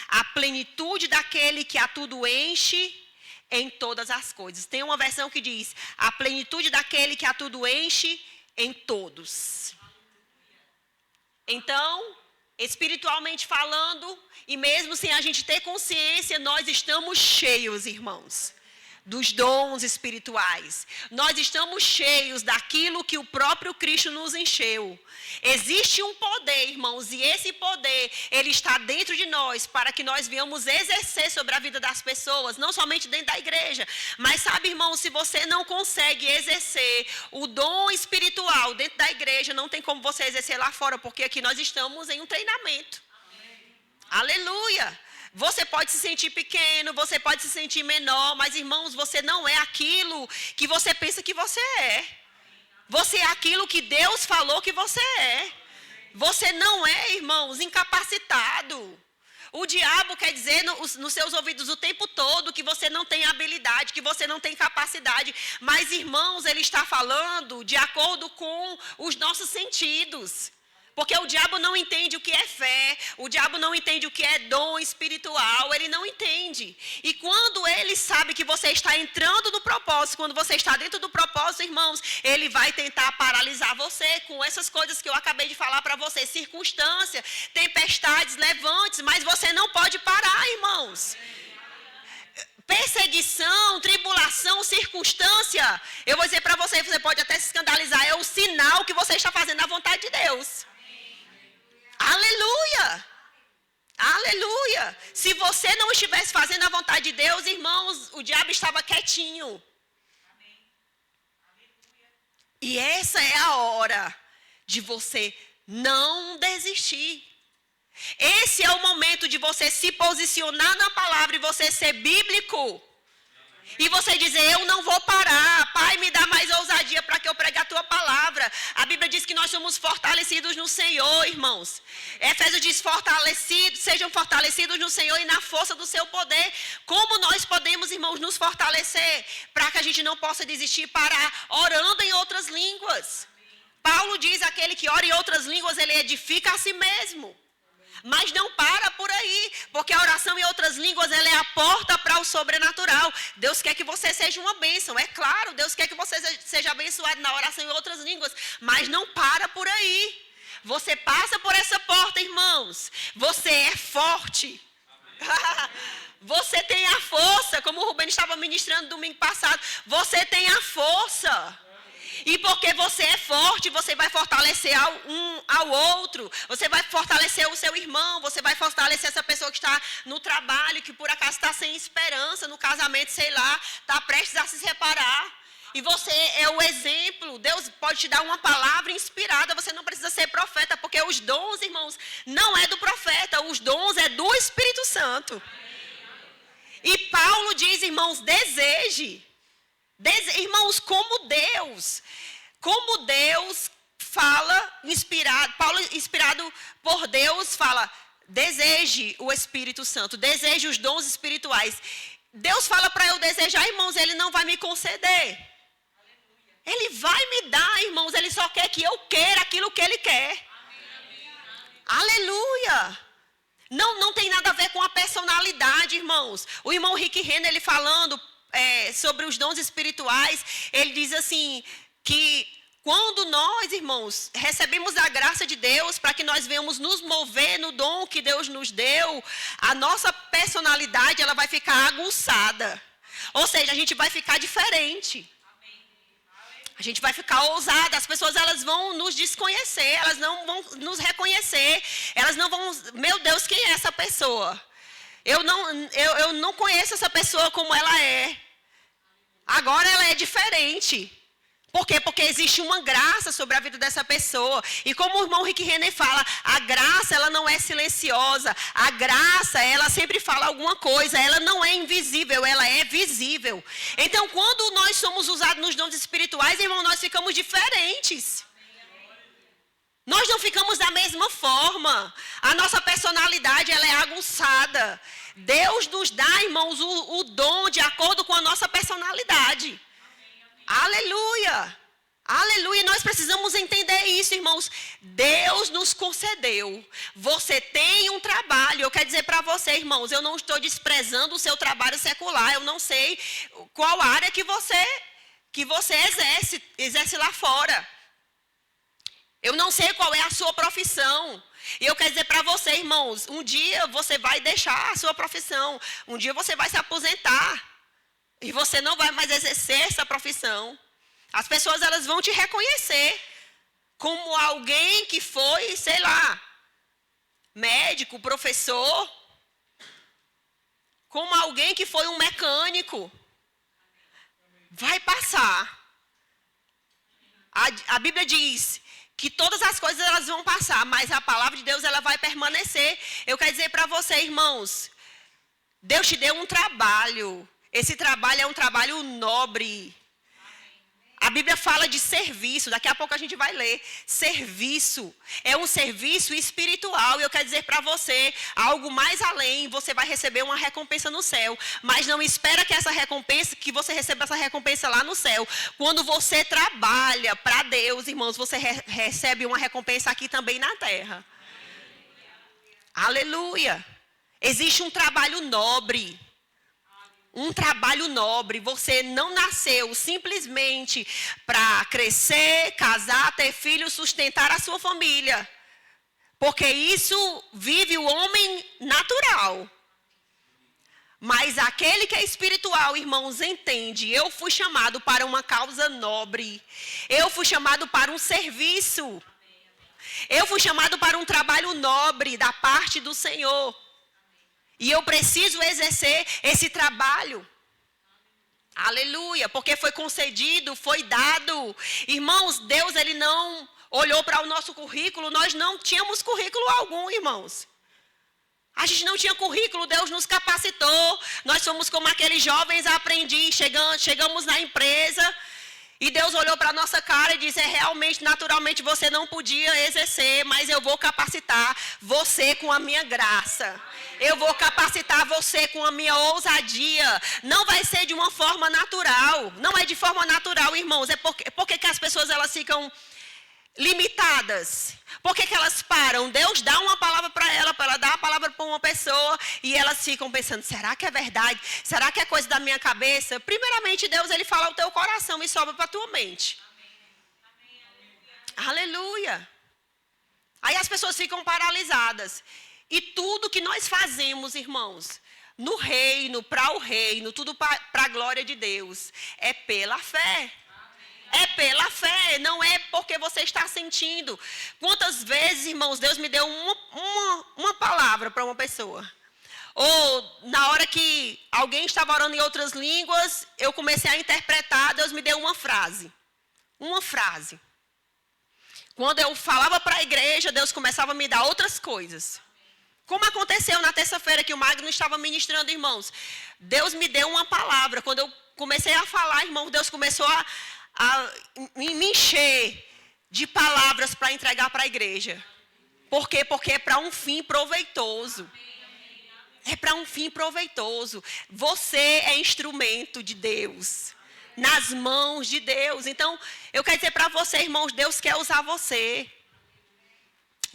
a plenitude daquele que a tudo enche em todas as coisas. Tem uma versão que diz: a plenitude daquele que a tudo enche em todos. Então, espiritualmente falando, e mesmo sem a gente ter consciência, nós estamos cheios, irmãos, dos dons espirituais. Nós estamos cheios daquilo que o próprio Cristo nos encheu. Existe um poder, irmãos, e esse poder, ele está dentro de nós para que nós venhamos exercer sobre a vida das pessoas, não somente dentro da igreja. Mas sabe, irmãos, se você não consegue exercer o dom espiritual dentro da igreja, não tem como você exercer lá fora, porque aqui nós estamos em um treinamento. Amém. Aleluia! Você pode se sentir pequeno, você pode se sentir menor, mas, irmãos, você não é aquilo que você pensa que você é. Você é aquilo que Deus falou que você é. Você não é, irmãos, incapacitado. O diabo quer dizer nos seus ouvidos o tempo todo que você não tem habilidade, que você não tem capacidade. Mas, irmãos, ele está falando de acordo com os nossos sentidos. Porque o diabo não entende o que é fé, o diabo não entende o que é dom espiritual, ele não entende. E quando ele sabe que você está entrando no propósito, quando você está dentro do propósito, irmãos, ele vai tentar paralisar você com essas coisas que eu acabei de falar para você. Circunstâncias, tempestades, levantes, mas você não pode parar, irmãos. Perseguição, tribulação, circunstância, eu vou dizer para você, você pode até se escandalizar, é o sinal que você está fazendo a vontade de Deus. Aleluia! Aleluia! Se você não estivesse fazendo a vontade de Deus, irmãos, o diabo estava quietinho. E essa é a hora de você não desistir. Esse é o momento de você se posicionar na palavra e você ser bíblico. E você dizer: eu não vou parar, Pai, me dá mais ousadia para que eu pregue a tua palavra. A Bíblia diz que nós somos fortalecidos no Senhor, irmãos. Efésios diz: sejam fortalecidos no Senhor e na força do seu poder. Como nós podemos, irmãos, nos fortalecer para que a gente não possa desistir, parar orando em outras línguas? Paulo diz: aquele que ora em outras línguas, ele edifica a si mesmo. Mas não para por aí, porque a oração em outras línguas, ela é a porta para o sobrenatural. Deus quer que você seja uma bênção, é claro, Deus quer que você seja abençoado na oração em outras línguas, mas não para por aí. Você passa por essa porta, irmãos, você é forte. Você tem a força, como o Rubem estava ministrando domingo passado, você tem a força. E porque você é forte, você vai fortalecer um ao outro. Você vai fortalecer o seu irmão. Você vai fortalecer essa pessoa que está no trabalho, que por acaso está sem esperança, no casamento, sei lá, está prestes a se separar. E você é o exemplo. Deus pode te dar uma palavra inspirada. Você não precisa ser profeta, porque os dons, irmãos, não é do profeta. Os dons é do Espírito Santo. E Paulo diz, irmãos, deseje. Irmãos, como Deus Paulo, inspirado por Deus, fala: deseje o Espírito Santo, deseje os dons espirituais. Deus fala para eu desejar, irmãos, Ele não vai me conceder. Ele vai me dar, irmãos, Ele só quer que eu queira aquilo que Ele quer. Aleluia! Não tem nada a ver com a personalidade, irmãos. O irmão Rick Renner, ele falando sobre os dons espirituais, ele diz assim, que quando nós, irmãos, recebemos a graça de Deus para que nós venhamos nos mover no dom que Deus nos deu, a nossa personalidade, ela vai ficar aguçada. Ou seja, a gente vai ficar diferente. A gente vai ficar ousada, as pessoas elas vão nos desconhecer, elas não vão nos reconhecer, elas não vão, meu Deus, quem é essa pessoa? Eu não conheço essa pessoa como ela é. Agora ela é diferente. Por quê? Porque existe uma graça sobre a vida dessa pessoa. E como o irmão Rick Renner fala, a graça ela não é silenciosa. A graça, ela sempre fala alguma coisa. Ela não é invisível, ela é visível. Então, quando nós somos usados nos dons espirituais, irmão, nós ficamos diferentes. Nós não ficamos da mesma forma. A nossa personalidade, ela é aguçada. Deus nos dá, irmãos, o dom de acordo com a nossa personalidade. Aleluia! Aleluia! Nós precisamos entender isso, irmãos. Deus nos concedeu. Você tem um trabalho. Eu quero dizer para você, irmãos, eu não estou desprezando o seu trabalho secular. Eu não sei qual área que você exerce lá fora. Eu não sei qual é a sua profissão. E eu quero dizer para você, irmãos, um dia você vai deixar a sua profissão. Um dia você vai se aposentar. E você não vai mais exercer essa profissão. As pessoas elas vão te reconhecer como alguém que foi, sei lá, médico, professor, como alguém que foi um mecânico. Vai passar. A Bíblia diz que todas as coisas elas vão passar, mas a palavra de Deus ela vai permanecer. Eu quero dizer para você, irmãos, Deus te deu um trabalho. Esse trabalho é um trabalho nobre. A Bíblia fala de serviço. Daqui a pouco a gente vai ler. Serviço. É um serviço espiritual. E eu quero dizer para você, algo mais além, você vai receber uma recompensa no céu. Mas não espera que você receba essa recompensa lá no céu. Quando você trabalha para Deus, irmãos, você recebe uma recompensa aqui também na terra. Aleluia. Existe um trabalho nobre. Um trabalho nobre. Você não nasceu simplesmente para crescer, casar, ter filhos, sustentar a sua família. Porque isso vive o homem natural. Mas aquele que é espiritual, irmãos, entende. Eu fui chamado para uma causa nobre. Eu fui chamado para um serviço. Eu fui chamado para um trabalho nobre da parte do Senhor. E eu preciso exercer esse trabalho. Aleluia. Porque foi concedido, foi dado. Irmãos, Deus ele não olhou para o nosso currículo. Nós não tínhamos currículo algum, irmãos. A gente não tinha currículo, Deus nos capacitou. Nós fomos como aqueles jovens aprendizes, chegamos na empresa. E Deus olhou para a nossa cara e disse, realmente, naturalmente, você não podia exercer, mas eu vou capacitar você com a minha graça. Eu vou capacitar você com a minha ousadia. Não vai ser de uma forma natural. Não é de forma natural, irmãos. É porque que as pessoas elas ficam limitadas. Por que elas param? Deus dá uma palavra para ela dar a palavra para uma pessoa e elas ficam pensando, será que é verdade? Será que é coisa da minha cabeça? Primeiramente, Deus ele fala ao teu coração e sobe para a tua mente. Amém. Aleluia. Aí as pessoas ficam paralisadas. E tudo que nós fazemos, irmãos, no reino, para o reino, tudo para a glória de Deus, é pela fé. É pela fé, não é porque você está sentindo. Quantas vezes, irmãos, Deus me deu uma palavra para uma pessoa. Ou na hora que alguém estava orando em outras línguas, eu comecei a interpretar, Deus me deu uma frase. Uma frase. Quando eu falava para a igreja, Deus começava a me dar outras coisas. Como aconteceu na terça-feira que o Magno estava ministrando, irmãos. Deus me deu uma palavra. Quando eu comecei a falar, irmãos, Deus começou a me encher de palavras para entregar para a igreja. Por quê? Porque é para um fim proveitoso. É para um fim proveitoso. Você é instrumento de Deus, nas mãos de Deus. Então, eu quero dizer para você, irmãos, Deus quer usar você.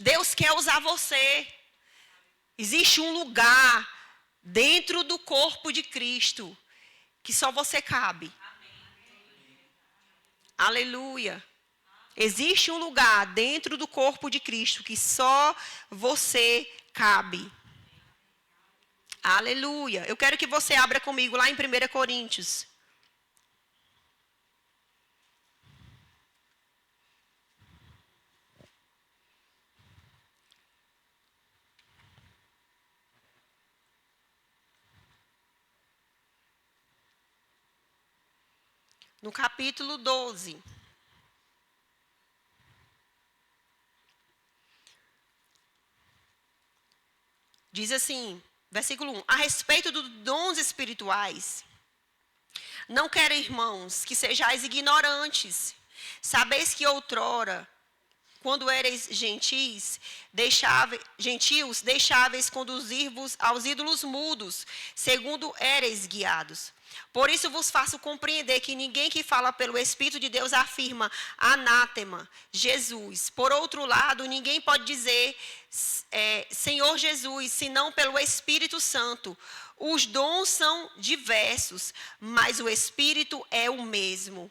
Deus quer usar você. Existe um lugar dentro do corpo de Cristo que só você cabe. Aleluia. Existe um lugar dentro do corpo de Cristo que só você cabe. Aleluia. Eu quero que você abra comigo lá em 1 Coríntios. No capítulo 12. Diz assim, versículo 1. A respeito dos dons espirituais, não quero, irmãos, que sejais ignorantes. Sabeis que outrora, quando erais gentios, deixáveis conduzir-vos aos ídolos mudos, segundo erais guiados. Por isso vos faço compreender que ninguém que fala pelo Espírito de Deus afirma anátema, Jesus. Por outro lado, ninguém pode dizer Senhor Jesus, senão pelo Espírito Santo. Os dons são diversos, mas o Espírito é o mesmo.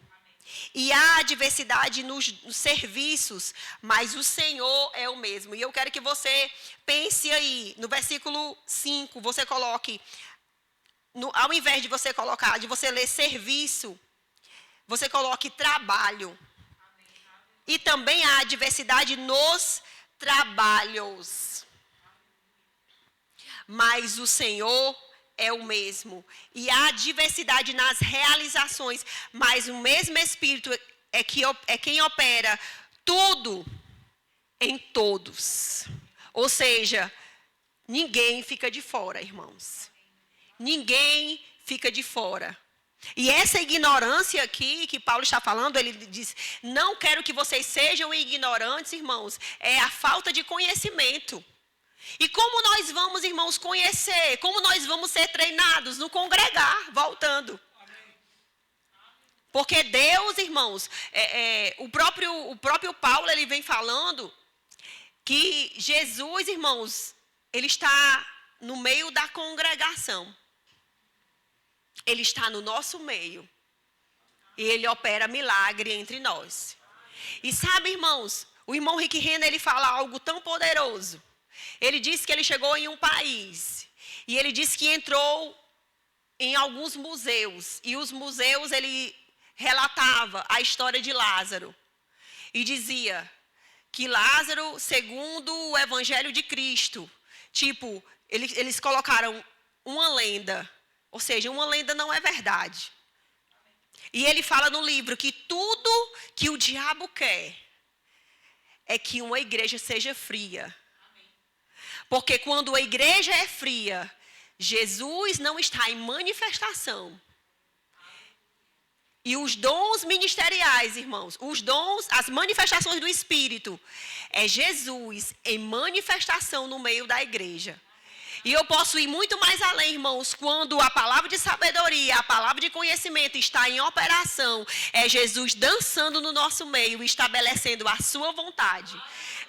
E há diversidade nos serviços, mas o Senhor é o mesmo. E eu quero que você pense aí, no versículo 5, você coloque, ao invés de você ler serviço, você coloque trabalho. E também há diversidade nos trabalhos. Mas o Senhor é o mesmo. E há diversidade nas realizações, mas o mesmo Espírito é quem opera tudo em todos. Ou seja, ninguém fica de fora, irmãos. Ninguém fica de fora. E essa ignorância aqui que Paulo está falando, ele diz, não quero que vocês sejam ignorantes, irmãos, é a falta de conhecimento. E como nós vamos, irmãos, conhecer, como nós vamos ser treinados no congregar, voltando. Porque Deus, irmãos, o próprio Paulo, ele vem falando que Jesus, irmãos, ele está no meio da congregação. Ele está no nosso meio. E ele opera milagre entre nós. E sabe, irmãos, o irmão Rick Renner, ele fala algo tão poderoso. Ele disse que ele chegou em um país. E ele disse que entrou em alguns museus. E os museus, ele relatava a história de Lázaro. E dizia que Lázaro, segundo o Evangelho de Cristo, tipo, eles colocaram uma lenda. Ou seja, uma lenda não é verdade. E ele fala no livro que tudo que o diabo quer é que uma igreja seja fria. Porque quando a igreja é fria, Jesus não está em manifestação. E os dons ministeriais, irmãos, os dons, as manifestações do Espírito, é Jesus em manifestação no meio da igreja. E eu posso ir muito mais além, irmãos, quando a palavra de sabedoria, a palavra de conhecimento está em operação, é Jesus dançando no nosso meio, estabelecendo a sua vontade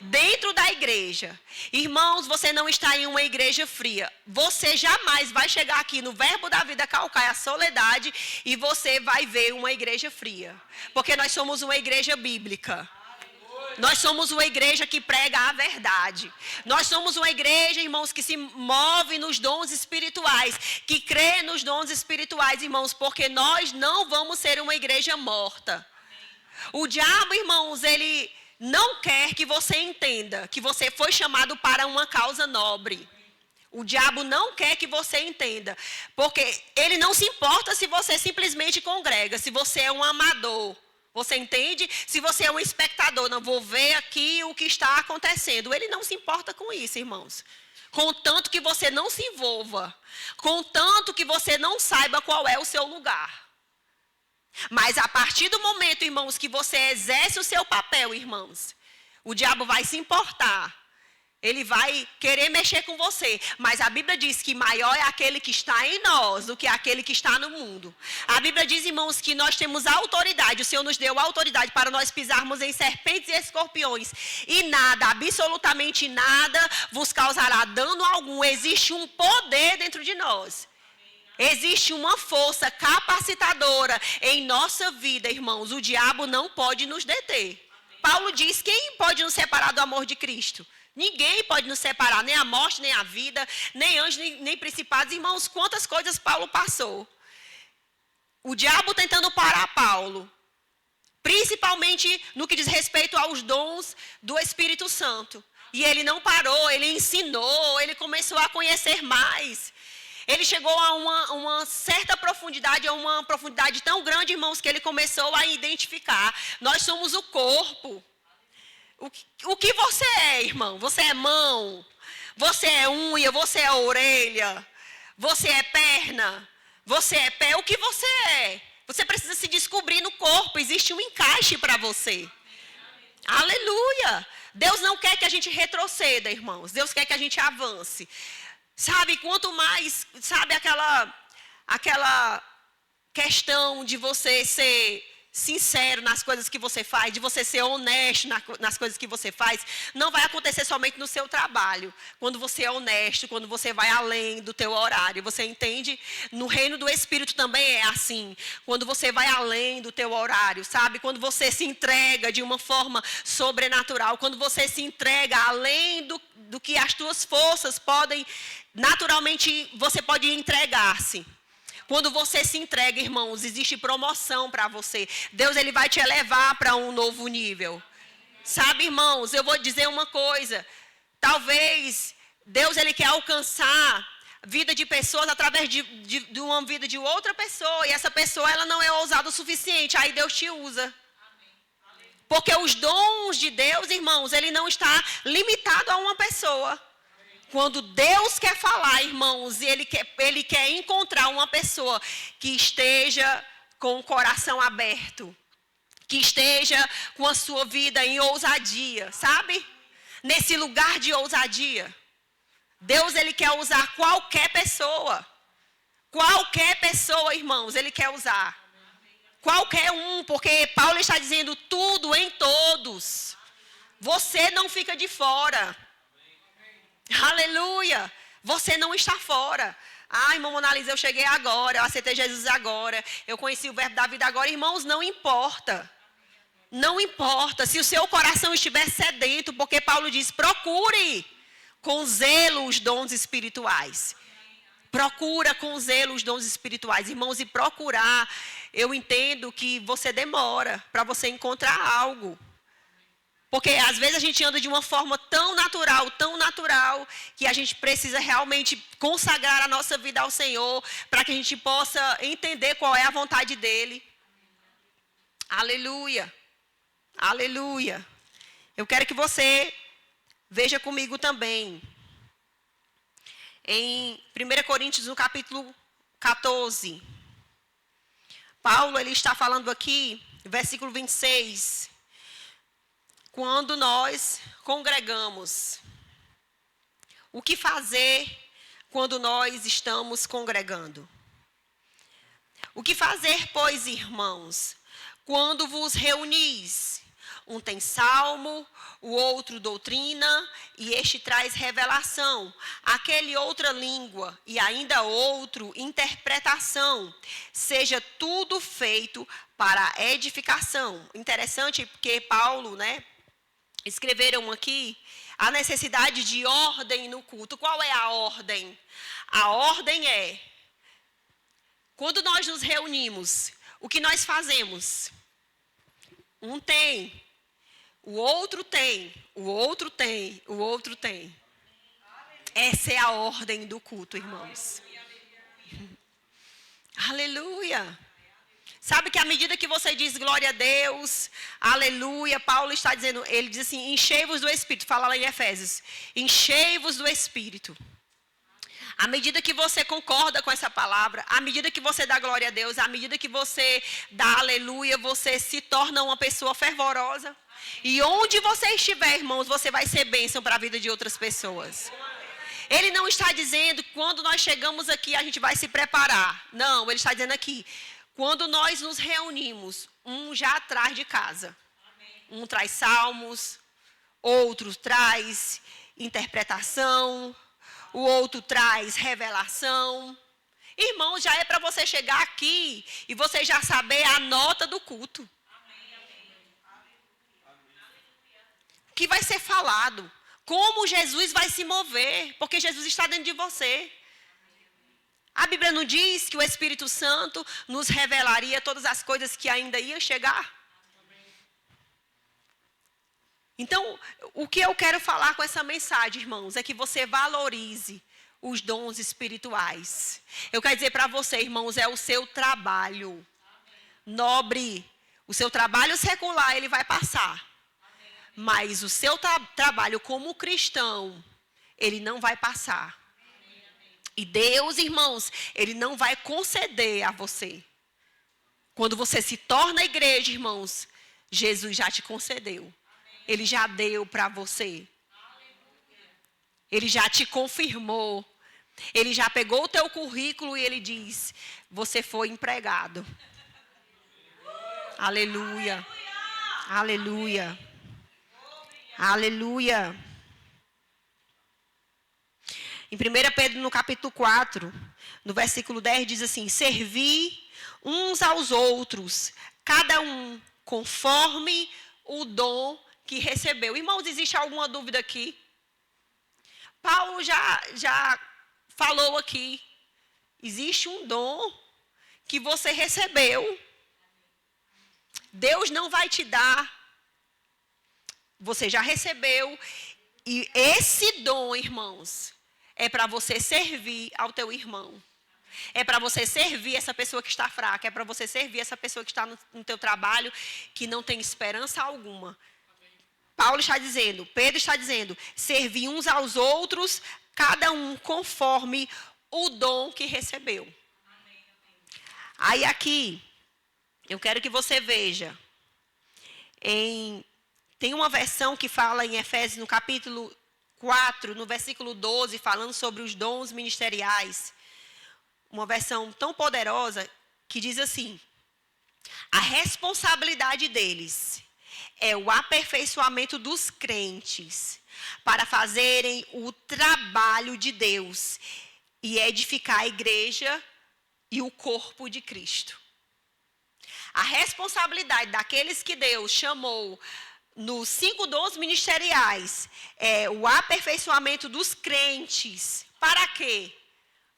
dentro da igreja. Irmãos, você não está em uma igreja fria. Você jamais vai chegar aqui no Verbo da Vida Calcaia Soledade e você vai ver uma igreja fria. Porque nós somos uma igreja bíblica. Nós somos uma igreja que prega a verdade. Nós somos uma igreja, irmãos, que se move nos dons espirituais, que crê nos dons espirituais, irmãos, porque nós não vamos ser uma igreja morta. O diabo, irmãos, ele não quer que você entenda que você foi chamado para uma causa nobre. O diabo não quer que você entenda, porque ele não se importa se você simplesmente congrega, se você é um amador. Você entende? Se você é um espectador, não vou ver aqui o que está acontecendo. Ele não se importa com isso, irmãos. Contanto que você não se envolva. Contanto que você não saiba qual é o seu lugar. Mas a partir do momento, irmãos, que você exerce o seu papel, irmãos, o diabo vai se importar. Ele vai querer mexer com você. Mas a Bíblia diz que maior é aquele que está em nós do que aquele que está no mundo. A Bíblia diz, irmãos, que nós temos autoridade. O Senhor nos deu autoridade para nós pisarmos em serpentes e escorpiões. E nada, absolutamente nada, vos causará dano algum. Existe um poder dentro de nós. Existe uma força capacitadora em nossa vida, irmãos. O diabo não pode nos deter. Paulo diz, quem pode nos separar do amor de Cristo? Ninguém pode nos separar, nem a morte, nem a vida, nem anjos, nem principados. Irmãos, quantas coisas Paulo passou. O diabo tentando parar Paulo, principalmente no que diz respeito aos dons do Espírito Santo. E ele não parou, ele ensinou, ele começou a conhecer mais. Ele chegou a uma certa profundidade, a uma profundidade tão grande, irmãos, que ele começou a identificar. Nós somos o corpo. O que você é, irmão? Você é mão, você é unha, você é orelha, você é perna, você é pé. O que você é? Você precisa se descobrir no corpo. Existe um encaixe para você. Aleluia! Deus não quer que a gente retroceda, irmãos. Deus quer que a gente avance. Sabe, quanto mais, sabe, aquela questão de você ser sincero nas coisas que você faz, de você ser honesto nas coisas que você faz, não vai acontecer somente no seu trabalho. Quando você é honesto, quando você vai além do teu horário, você entende? No reino do Espírito também é assim. Quando você vai além do teu horário, sabe? Quando você se entrega de uma forma sobrenatural, quando você se entrega além do que as tuas forças podem, naturalmente você pode entregar-se. Quando você se entrega, irmãos, existe promoção para você. Deus, ele vai te elevar para um novo nível. Sabe, irmãos, eu vou dizer uma coisa. Talvez Deus, ele quer alcançar a vida de pessoas através de uma vida de outra pessoa. E essa pessoa, ela não é ousada o suficiente. Aí Deus te usa. Porque os dons de Deus, irmãos, ele não está limitado a uma pessoa. Quando Deus quer falar, irmãos, e Ele quer encontrar uma pessoa que esteja com o coração aberto, que esteja com a sua vida em ousadia, sabe? Nesse lugar de ousadia. Deus, ele quer usar qualquer pessoa. Qualquer pessoa, irmãos, ele quer usar. Qualquer um, porque Paulo está dizendo tudo em todos. Você não fica de fora. Aleluia! Você não está fora. Ah, irmã Mona Lisa, eu cheguei agora, eu aceitei Jesus agora, eu conheci o verbo da vida agora. Irmãos, não importa. Não importa. Se o seu coração estiver sedento, porque Paulo diz, procure com zelo os dons espirituais. Procura com zelo os dons espirituais. Irmãos, e procurar, eu entendo que você demora para você encontrar algo. Porque às vezes a gente anda de uma forma tão natural, que a gente precisa realmente consagrar a nossa vida ao Senhor, para que a gente possa entender qual é a vontade dEle. Aleluia. Aleluia. Eu quero que você veja comigo também. Em 1 Coríntios, no capítulo 14. Paulo, ele está falando aqui, versículo 26. Quando nós congregamos, o que fazer quando nós estamos congregando? O que fazer, pois, irmãos, quando vos reunis? Um tem salmo, o outro doutrina, e este traz revelação. Aquele outra língua, e ainda outro interpretação. Seja tudo feito para edificação. Interessante porque Paulo, escreveram aqui a necessidade de ordem no culto. Qual é a ordem? A ordem é, quando nós nos reunimos, o que nós fazemos? Um tem, o outro tem, o outro tem, o outro tem. Essa é a ordem do culto, irmãos. Aleluia. Sabe que à medida que você diz glória a Deus, aleluia, Paulo está dizendo, ele diz assim, enchei-vos do Espírito, fala lá em Efésios, enchei-vos do Espírito. À medida que você concorda com essa palavra, à medida que você dá glória a Deus, à medida que você dá aleluia, você se torna uma pessoa fervorosa. E onde você estiver, irmãos, você vai ser bênção para a vida de outras pessoas. Ele não está dizendo que quando nós chegamos aqui a gente vai se preparar. Não, ele está dizendo aqui, quando nós nos reunimos, um já atrás de casa. Um traz salmos, outro traz interpretação, o outro traz revelação. Irmão, já é para você chegar aqui e você já saber a nota do culto. O que vai ser falado. Como Jesus vai se mover. Porque Jesus está dentro de você. A Bíblia não diz que o Espírito Santo nos revelaria todas as coisas que ainda iam chegar? Então, o que eu quero falar com essa mensagem, irmãos, é que você valorize os dons espirituais. Eu quero dizer para você, irmãos, é o seu trabalho nobre. O seu trabalho secular, ele vai passar. Mas o seu trabalho como cristão, ele não vai passar. E Deus, irmãos, ele não vai conceder a você. Quando você se torna igreja, irmãos, Jesus já te concedeu. Ele já deu para você. Ele já te confirmou. Ele já pegou o teu currículo e ele diz, você foi empregado. Aleluia. Aleluia. Aleluia. Em 1 Pedro, no capítulo 4, no versículo 10, diz assim, servi uns aos outros, cada um conforme o dom que recebeu. Irmãos, existe alguma dúvida aqui? Paulo já falou aqui. Existe um dom que você recebeu. Deus não vai te dar. Você já recebeu. E esse dom, irmãos, é para você servir ao teu irmão. É para você servir essa pessoa que está fraca. É para você servir essa pessoa que está no teu trabalho, que não tem esperança alguma. Paulo está dizendo, Pedro está dizendo, servir uns aos outros, cada um conforme o dom que recebeu. Aí aqui, eu quero que você veja, tem uma versão que fala em Efésios, no capítulo 4, no versículo 12, falando sobre os dons ministeriais. Uma versão tão poderosa que diz assim, a responsabilidade deles é o aperfeiçoamento dos crentes para fazerem o trabalho de Deus e edificar a igreja e o corpo de Cristo. A responsabilidade daqueles que Deus chamou nos 5 dons ministeriais é o aperfeiçoamento dos crentes. Para quê?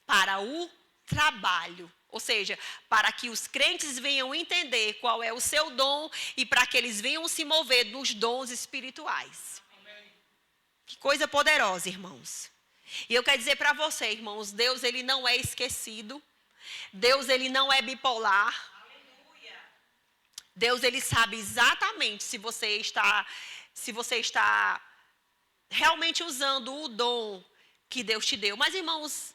Para o trabalho. Ou seja, para que os crentes venham entender qual é o seu dom e para que eles venham se mover nos dons espirituais. Amém. Que coisa poderosa, irmãos. E eu quero dizer para você, irmãos, Deus ele não é esquecido. Deus ele não é bipolar. Aleluia. Deus ele sabe exatamente se você está realmente usando o dom que Deus te deu. Mas, irmãos,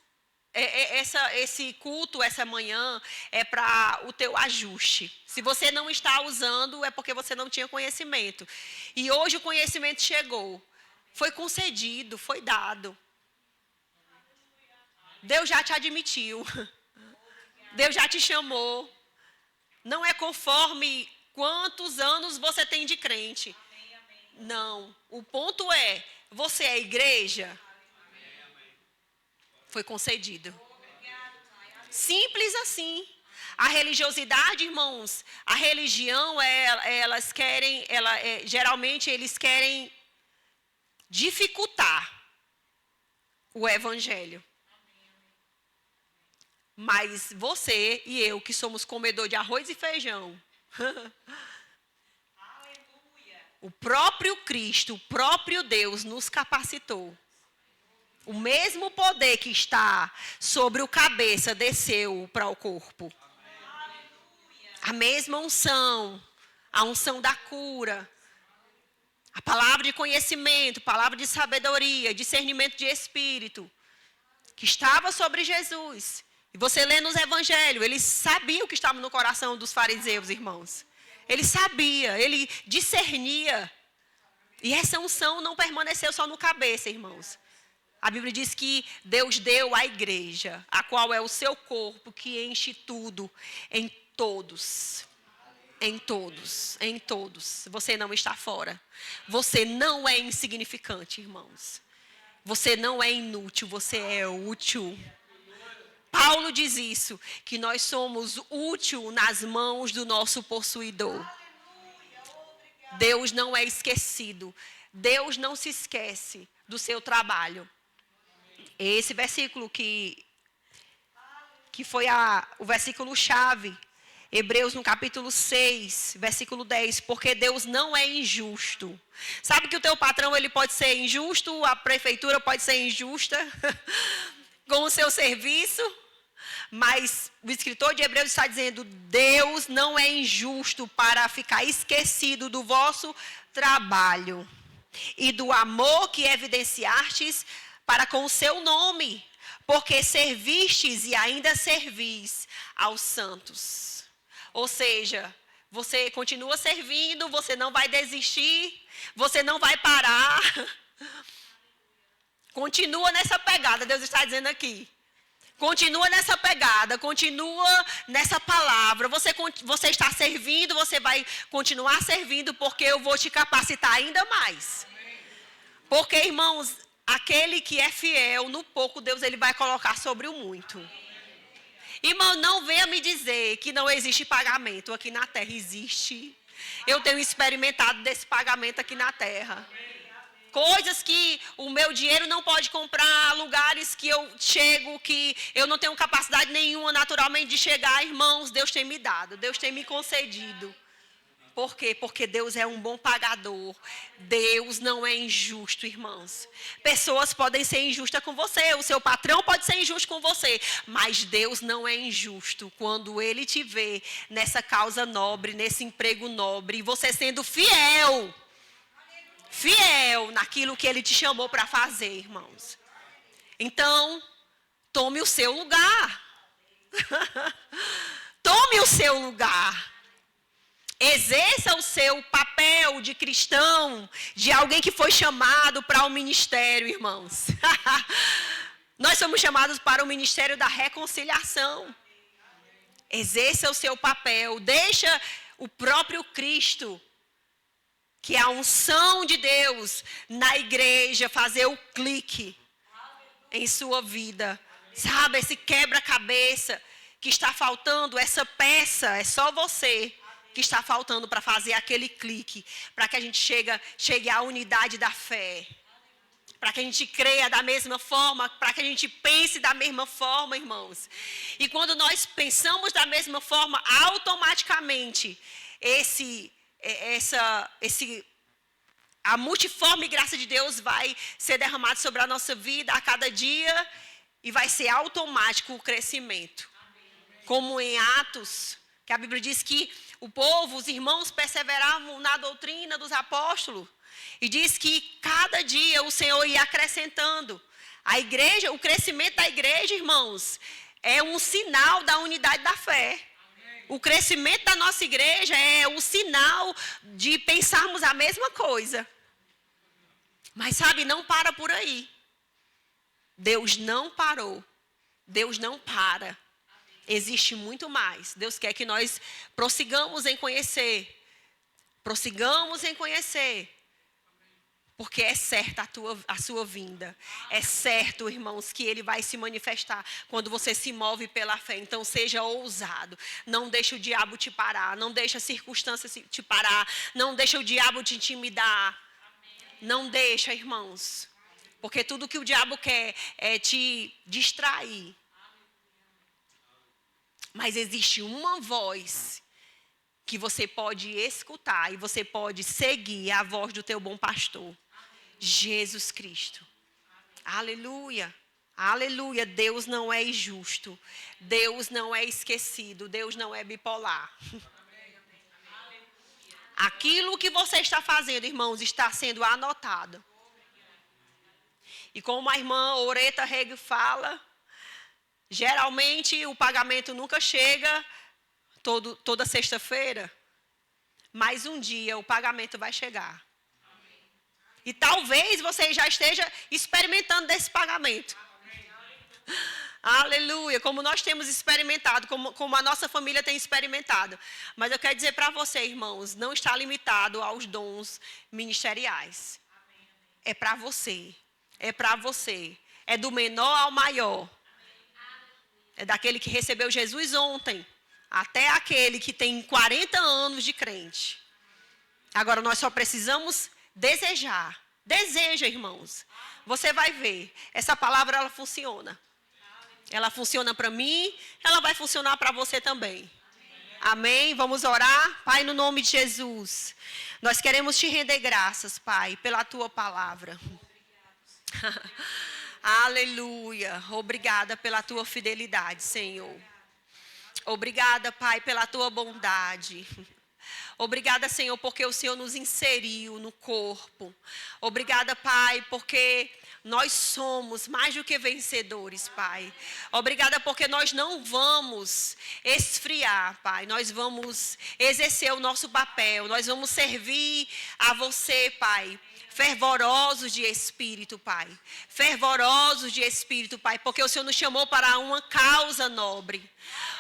esse culto, essa manhã, é para o teu ajuste. Se você não está usando, é porque você não tinha conhecimento. E hoje o conhecimento chegou. Foi concedido, foi dado. Deus já te admitiu. Deus já te chamou. Não é conforme quantos anos você tem de crente. Não. O ponto é, você é igreja? Foi concedido. Simples assim. A religiosidade, irmãos, a religião, geralmente eles querem dificultar o evangelho. Mas você e eu, que somos comedor de arroz e feijão, o próprio Cristo, o próprio Deus nos capacitou. O mesmo poder que está sobre o cabeça desceu para o corpo. A mesma unção, a unção da cura, a palavra de conhecimento, palavra de sabedoria, discernimento de espírito. que estava sobre Jesus. E você lê nos evangelhos, ele sabia o que estava no coração dos fariseus, irmãos. Ele sabia, ele discernia. E essa unção não permaneceu só no cabeça, irmãos. A Bíblia diz que Deus deu à igreja, a qual é o seu corpo, que enche tudo em todos. Em todos, em todos. Você não está fora. Você não é insignificante, irmãos. Você não é inútil, você é útil. Paulo diz isso, que nós somos útil nas mãos do nosso possuidor. Deus não é esquecido. Deus não se esquece do seu trabalho. Esse versículo que foi o versículo chave. Hebreus no capítulo 6, versículo 10. Porque Deus não é injusto. Sabe que o teu patrão ele pode ser injusto, a prefeitura pode ser injusta com o seu serviço. Mas o escritor de Hebreus está dizendo, Deus não é injusto para ficar esquecido do vosso trabalho e do amor que evidenciastes para com o seu nome, porque servistes e ainda servis aos santos. Ou seja, você continua servindo, você não vai desistir, você não vai parar. Continua nessa pegada, Deus está dizendo aqui. Continua nessa pegada, continua nessa palavra. Você está servindo, você vai continuar servindo, porque eu vou te capacitar ainda mais. Porque, irmãos, aquele que é fiel no pouco, Deus ele vai colocar sobre o muito. Irmão, não venha me dizer que não existe pagamento aqui na terra. Existe. Eu tenho experimentado desse pagamento aqui na terra. Coisas que o meu dinheiro não pode comprar, lugares que eu chego, que eu não tenho capacidade nenhuma naturalmente de chegar, irmãos, Deus tem me dado, Deus tem me concedido. Por quê? Porque Deus é um bom pagador. Deus não é injusto, irmãos. Pessoas podem ser injustas com você, o seu patrão pode ser injusto com você, mas Deus não é injusto quando Ele te vê nessa causa nobre, nesse emprego nobre, e você sendo fiel. Fiel naquilo que Ele te chamou para fazer, irmãos. Então, tome o seu lugar. Tome o seu lugar. Exerça o seu papel de cristão, de alguém que foi chamado para o ministério, irmãos. Nós somos chamados para o ministério da reconciliação. Exerça o seu papel. Deixa o próprio Cristo, que é a unção de Deus na igreja, fazer o clique em sua vida. Sabe, esse quebra-cabeça que está faltando, essa peça, é só você que está faltando para fazer aquele clique, para que a gente chegue à unidade da fé. Para que a gente creia da mesma forma, para que a gente pense da mesma forma, irmãos. E quando nós pensamos da mesma forma, automaticamente, a multiforme graça de Deus vai ser derramada sobre a nossa vida a cada dia e vai ser automático o crescimento. Como em Atos, que a Bíblia diz que o povo, os irmãos perseveravam na doutrina dos apóstolos e diz que cada dia o Senhor ia acrescentando. A igreja, o crescimento da igreja, irmãos, é um sinal da unidade da fé. O crescimento da nossa igreja é o sinal de pensarmos a mesma coisa. Mas sabe, não para por aí. Deus não parou. Deus não para. Existe muito mais. Deus quer que nós prossigamos em conhecer. Prossigamos em conhecer. Porque é certa a sua vinda. É certo, irmãos, que Ele vai se manifestar quando você se move pela fé. Então, seja ousado. Não deixe o diabo te parar. Não deixe a circunstância te parar. Não deixe o diabo te intimidar. Não deixa, irmãos. Porque tudo que o diabo quer é te distrair. Mas existe uma voz que você pode escutar e você pode seguir a voz do teu bom pastor. Jesus Cristo. Aleluia. Aleluia. Deus não é injusto. Deus não é esquecido. Deus não é bipolar. Aquilo que você está fazendo, irmãos, está sendo anotado. E como a irmã Oreta Reg fala, geralmente o pagamento nunca chega toda sexta-feira, mas um dia o pagamento vai chegar. E talvez você já esteja experimentando desse pagamento. Aleluia, como nós temos experimentado, como a nossa família tem experimentado. Mas eu quero dizer para você, irmãos, não está limitado aos dons ministeriais. É para você, é para você. É do menor ao maior. É daquele que recebeu Jesus ontem, até aquele que tem 40 anos de crente. Agora nós só precisamos desejar. Deseja, irmãos. Você vai ver, essa palavra ela funciona. Ela funciona para mim, ela vai funcionar para você também. Amém? Vamos orar? Pai, no nome de Jesus, nós queremos te render graças, Pai, pela tua palavra. Aleluia. Obrigada pela tua fidelidade, Senhor. Obrigada, Pai, pela tua bondade. Obrigada, Senhor, porque o Senhor nos inseriu no corpo. Obrigada, Pai, porque nós somos mais do que vencedores, Pai. Obrigada porque nós não vamos esfriar, Pai. Nós vamos exercer o nosso papel. Nós vamos servir a você, Pai. Fervorosos de espírito, Pai. Fervorosos de espírito, Pai. Porque o Senhor nos chamou para uma causa nobre.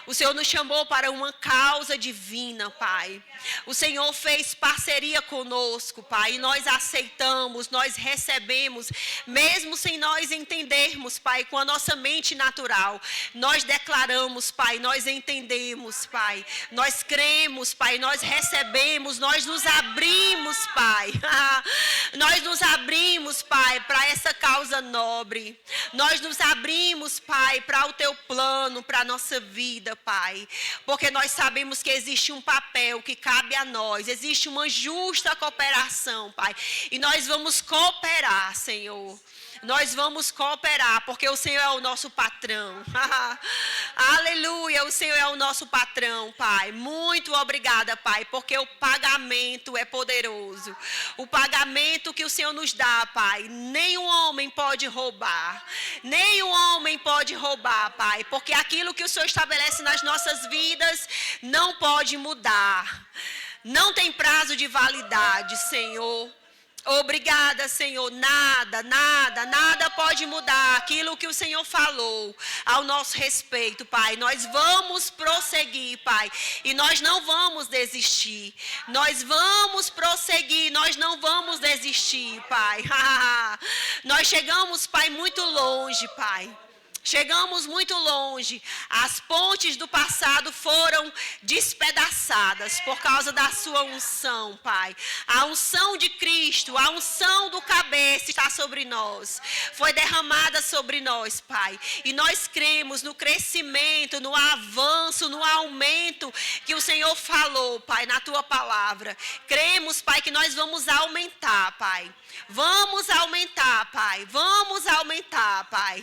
O Senhor nos chamou para uma causa divina, Pai. O Senhor fez parceria conosco, Pai. E nós aceitamos, nós recebemos, mesmo sem nós entendermos, Pai, com a nossa mente natural. Nós declaramos, Pai, nós entendemos, Pai. Nós cremos, Pai, nós recebemos, nós nos abrimos, Pai. Nós nos abrimos, Pai, para essa causa nobre. Nós nos abrimos, Pai, para o teu plano, para a nossa vida, Pai. Porque nós sabemos que existe um papel que cabe a nós. Existe uma justa cooperação, Pai. E nós vamos cooperar, Senhor. Nós vamos cooperar, porque o Senhor é o nosso patrão. Aleluia, o Senhor é o nosso patrão, Pai. Muito obrigada, Pai, porque o pagamento é poderoso. O pagamento que o Senhor nos dá, Pai, nenhum homem pode roubar. Nenhum homem pode roubar, Pai, porque aquilo que o Senhor estabelece nas nossas vidas não pode mudar. Não tem prazo de validade, Senhor. Obrigada, Senhor. Nada pode mudar aquilo que o Senhor falou ao nosso respeito, Pai. Nós vamos prosseguir, Pai. E nós não vamos desistir. Nós vamos prosseguir. Nós não vamos desistir, Pai. Nós chegamos, Pai, muito longe, Pai. Chegamos muito longe. As pontes do passado foram despedaçadas por causa da sua unção, Pai. A unção de Cristo, a unção do cabeça está sobre nós. Foi derramada sobre nós, Pai. E nós cremos no crescimento, no avanço, no aumento que o Senhor falou, Pai, na tua palavra. Cremos, Pai, que nós vamos aumentar, Pai. Vamos aumentar, Pai. Vamos aumentar, Pai.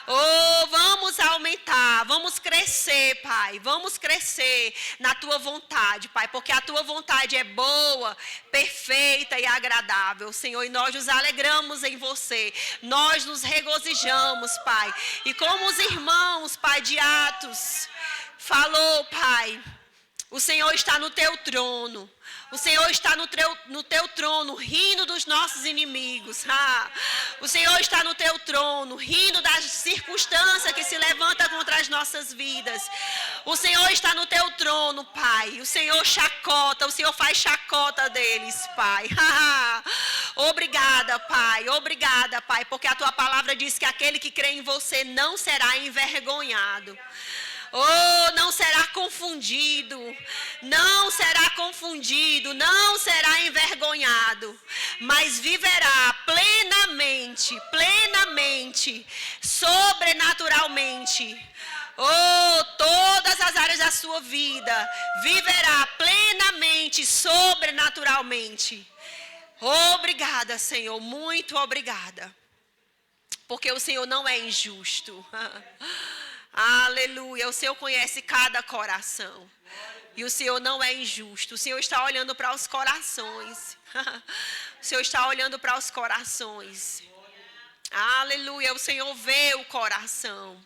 Oh, vamos aumentar. Vamos crescer, Pai. Vamos crescer na tua vontade, Pai. Porque a tua vontade é boa, perfeita e agradável, Senhor. E nós nos alegramos em você. Nós nos regozijamos, Pai. E como os irmãos, Pai, de Atos falou, Pai, o Senhor está no teu trono. O Senhor está no teu trono, rindo dos nossos inimigos. O Senhor está no teu trono, rindo das circunstâncias que se levantam contra as nossas vidas. O Senhor está no teu trono, Pai. O Senhor chacota, o Senhor faz chacota deles, Pai. Obrigada, Pai. Obrigada, Pai, porque a tua palavra diz que aquele que crê em você não será envergonhado. Oh, não será confundido, não será confundido, não será envergonhado, mas viverá plenamente, sobrenaturalmente. Oh, todas as áreas da sua vida, viverá plenamente, sobrenaturalmente. Obrigada, Senhor, muito obrigada, porque o Senhor não é injusto. Aleluia, o Senhor conhece cada coração. E o Senhor não é injusto. O Senhor está olhando para os corações. O Senhor está olhando para os corações. Aleluia, o Senhor vê o coração.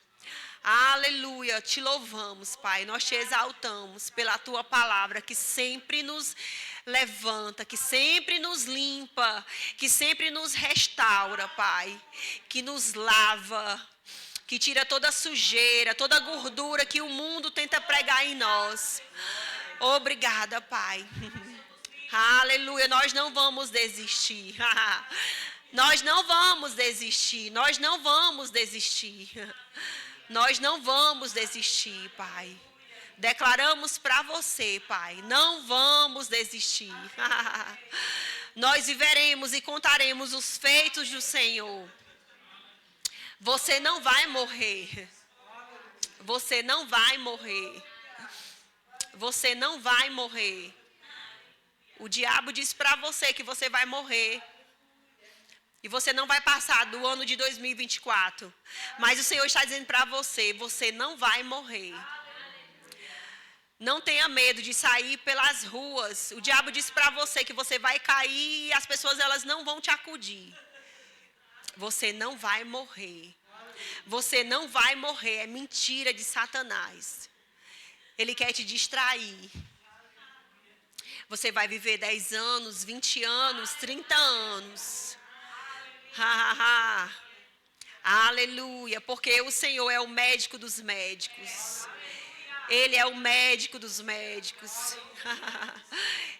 Aleluia, te louvamos, Pai. Nós te exaltamos pela tua palavra que sempre nos levanta, que sempre nos limpa, que sempre nos restaura, Pai. Que nos lava, que tira toda a sujeira, toda a gordura que o mundo tenta pregar em nós. Obrigada, Pai. Aleluia, nós não vamos desistir. Nós não vamos desistir, nós não vamos desistir. Nós não vamos desistir, Pai. Declaramos para você, Pai, não vamos desistir. Nós viveremos e contaremos os feitos do Senhor. Você não vai morrer. Você não vai morrer. Você não vai morrer. O diabo diz para você que você vai morrer. E você não vai passar do ano de 2024. Mas o Senhor está dizendo para você, você não vai morrer. Não tenha medo de sair pelas ruas. O diabo disse para você que você vai cair e as pessoas elas não vão te acudir. Você não vai morrer. Você não vai morrer. É mentira de Satanás. Ele quer te distrair. Você vai viver 10 anos, 20 anos, 30 anos. Aleluia, porque o Senhor é o médico dos médicos. Ele é o médico dos médicos.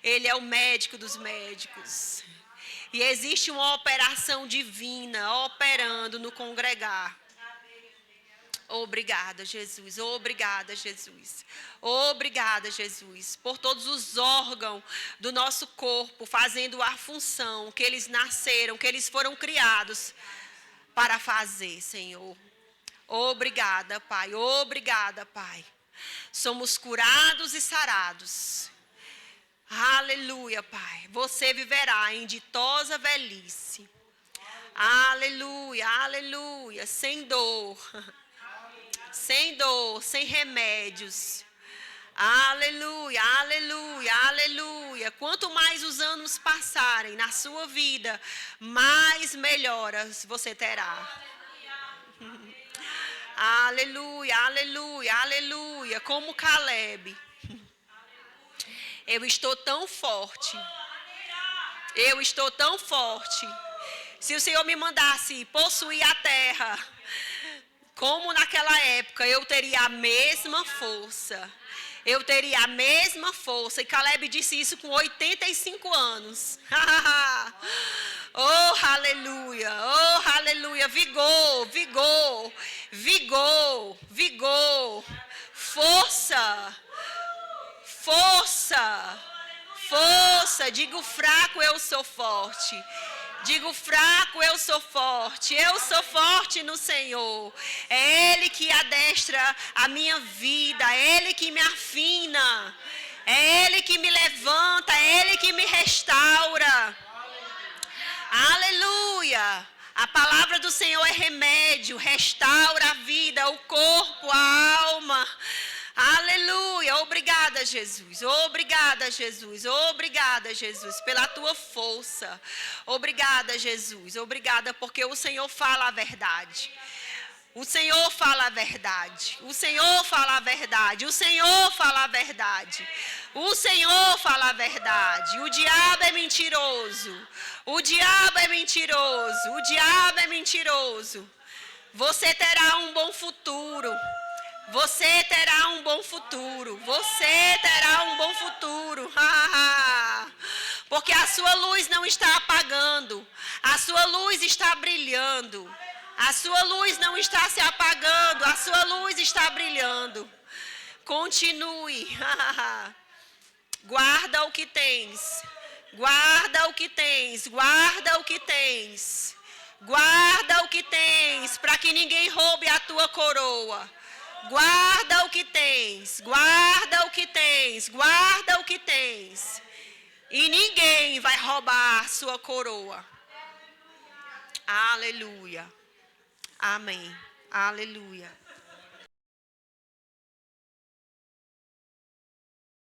Ele é o médico dos médicos. E existe uma operação divina operando no congregar. Obrigada, Jesus. Obrigada, Jesus. Obrigada, Jesus, por todos os órgãos do nosso corpo fazendo a função que eles nasceram, que eles foram criados para fazer, Senhor. Obrigada, Pai. Obrigada, Pai. Somos curados e sarados. Aleluia, Pai. Você viverá em ditosa velhice. Aleluia, aleluia. Sem dor. Sem dor, sem remédios. Aleluia, aleluia, aleluia. Quanto mais os anos passarem na sua vida, mais melhoras você terá. Aleluia, aleluia, aleluia. Como Caleb. Eu estou tão forte. Eu estou tão forte. Se o Senhor me mandasse possuir a terra, como naquela época, eu teria a mesma força. Eu teria a mesma força. E Caleb disse isso com 85 anos. Oh, aleluia. Oh, aleluia. Vigor, vigor, vigor, vigor. Força, força, força. Digo fraco, eu sou forte. Digo fraco, eu sou forte. Eu sou forte no Senhor. É Ele que adestra a minha vida. É Ele que me afina. É Ele que me levanta. É Ele que me restaura. Aleluia. A palavra do Senhor é remédio. Restaura a vida, o corpo, a alma. Aleluia, obrigada, Jesus, obrigada, Jesus, obrigada, Jesus, pela tua força. Obrigada, Jesus, obrigada porque o Senhor fala a verdade. O Senhor fala a verdade. O Senhor fala a verdade. O Senhor fala a verdade. O Senhor fala a verdade. O diabo é mentiroso. O diabo é mentiroso. O diabo é mentiroso. Você terá um bom futuro. Você terá um bom futuro. Você terá um bom futuro. Porque a sua luz não está apagando. A sua luz está brilhando. A sua luz não está se apagando. A sua luz está brilhando. Continue. Guarda o que tens. Guarda o que tens. Guarda o que tens. Guarda o que tens. Para que ninguém roube a tua coroa. Guarda o que tens, guarda o que tens, guarda o que tens. E ninguém vai roubar a sua coroa. Aleluia. Amém. Aleluia.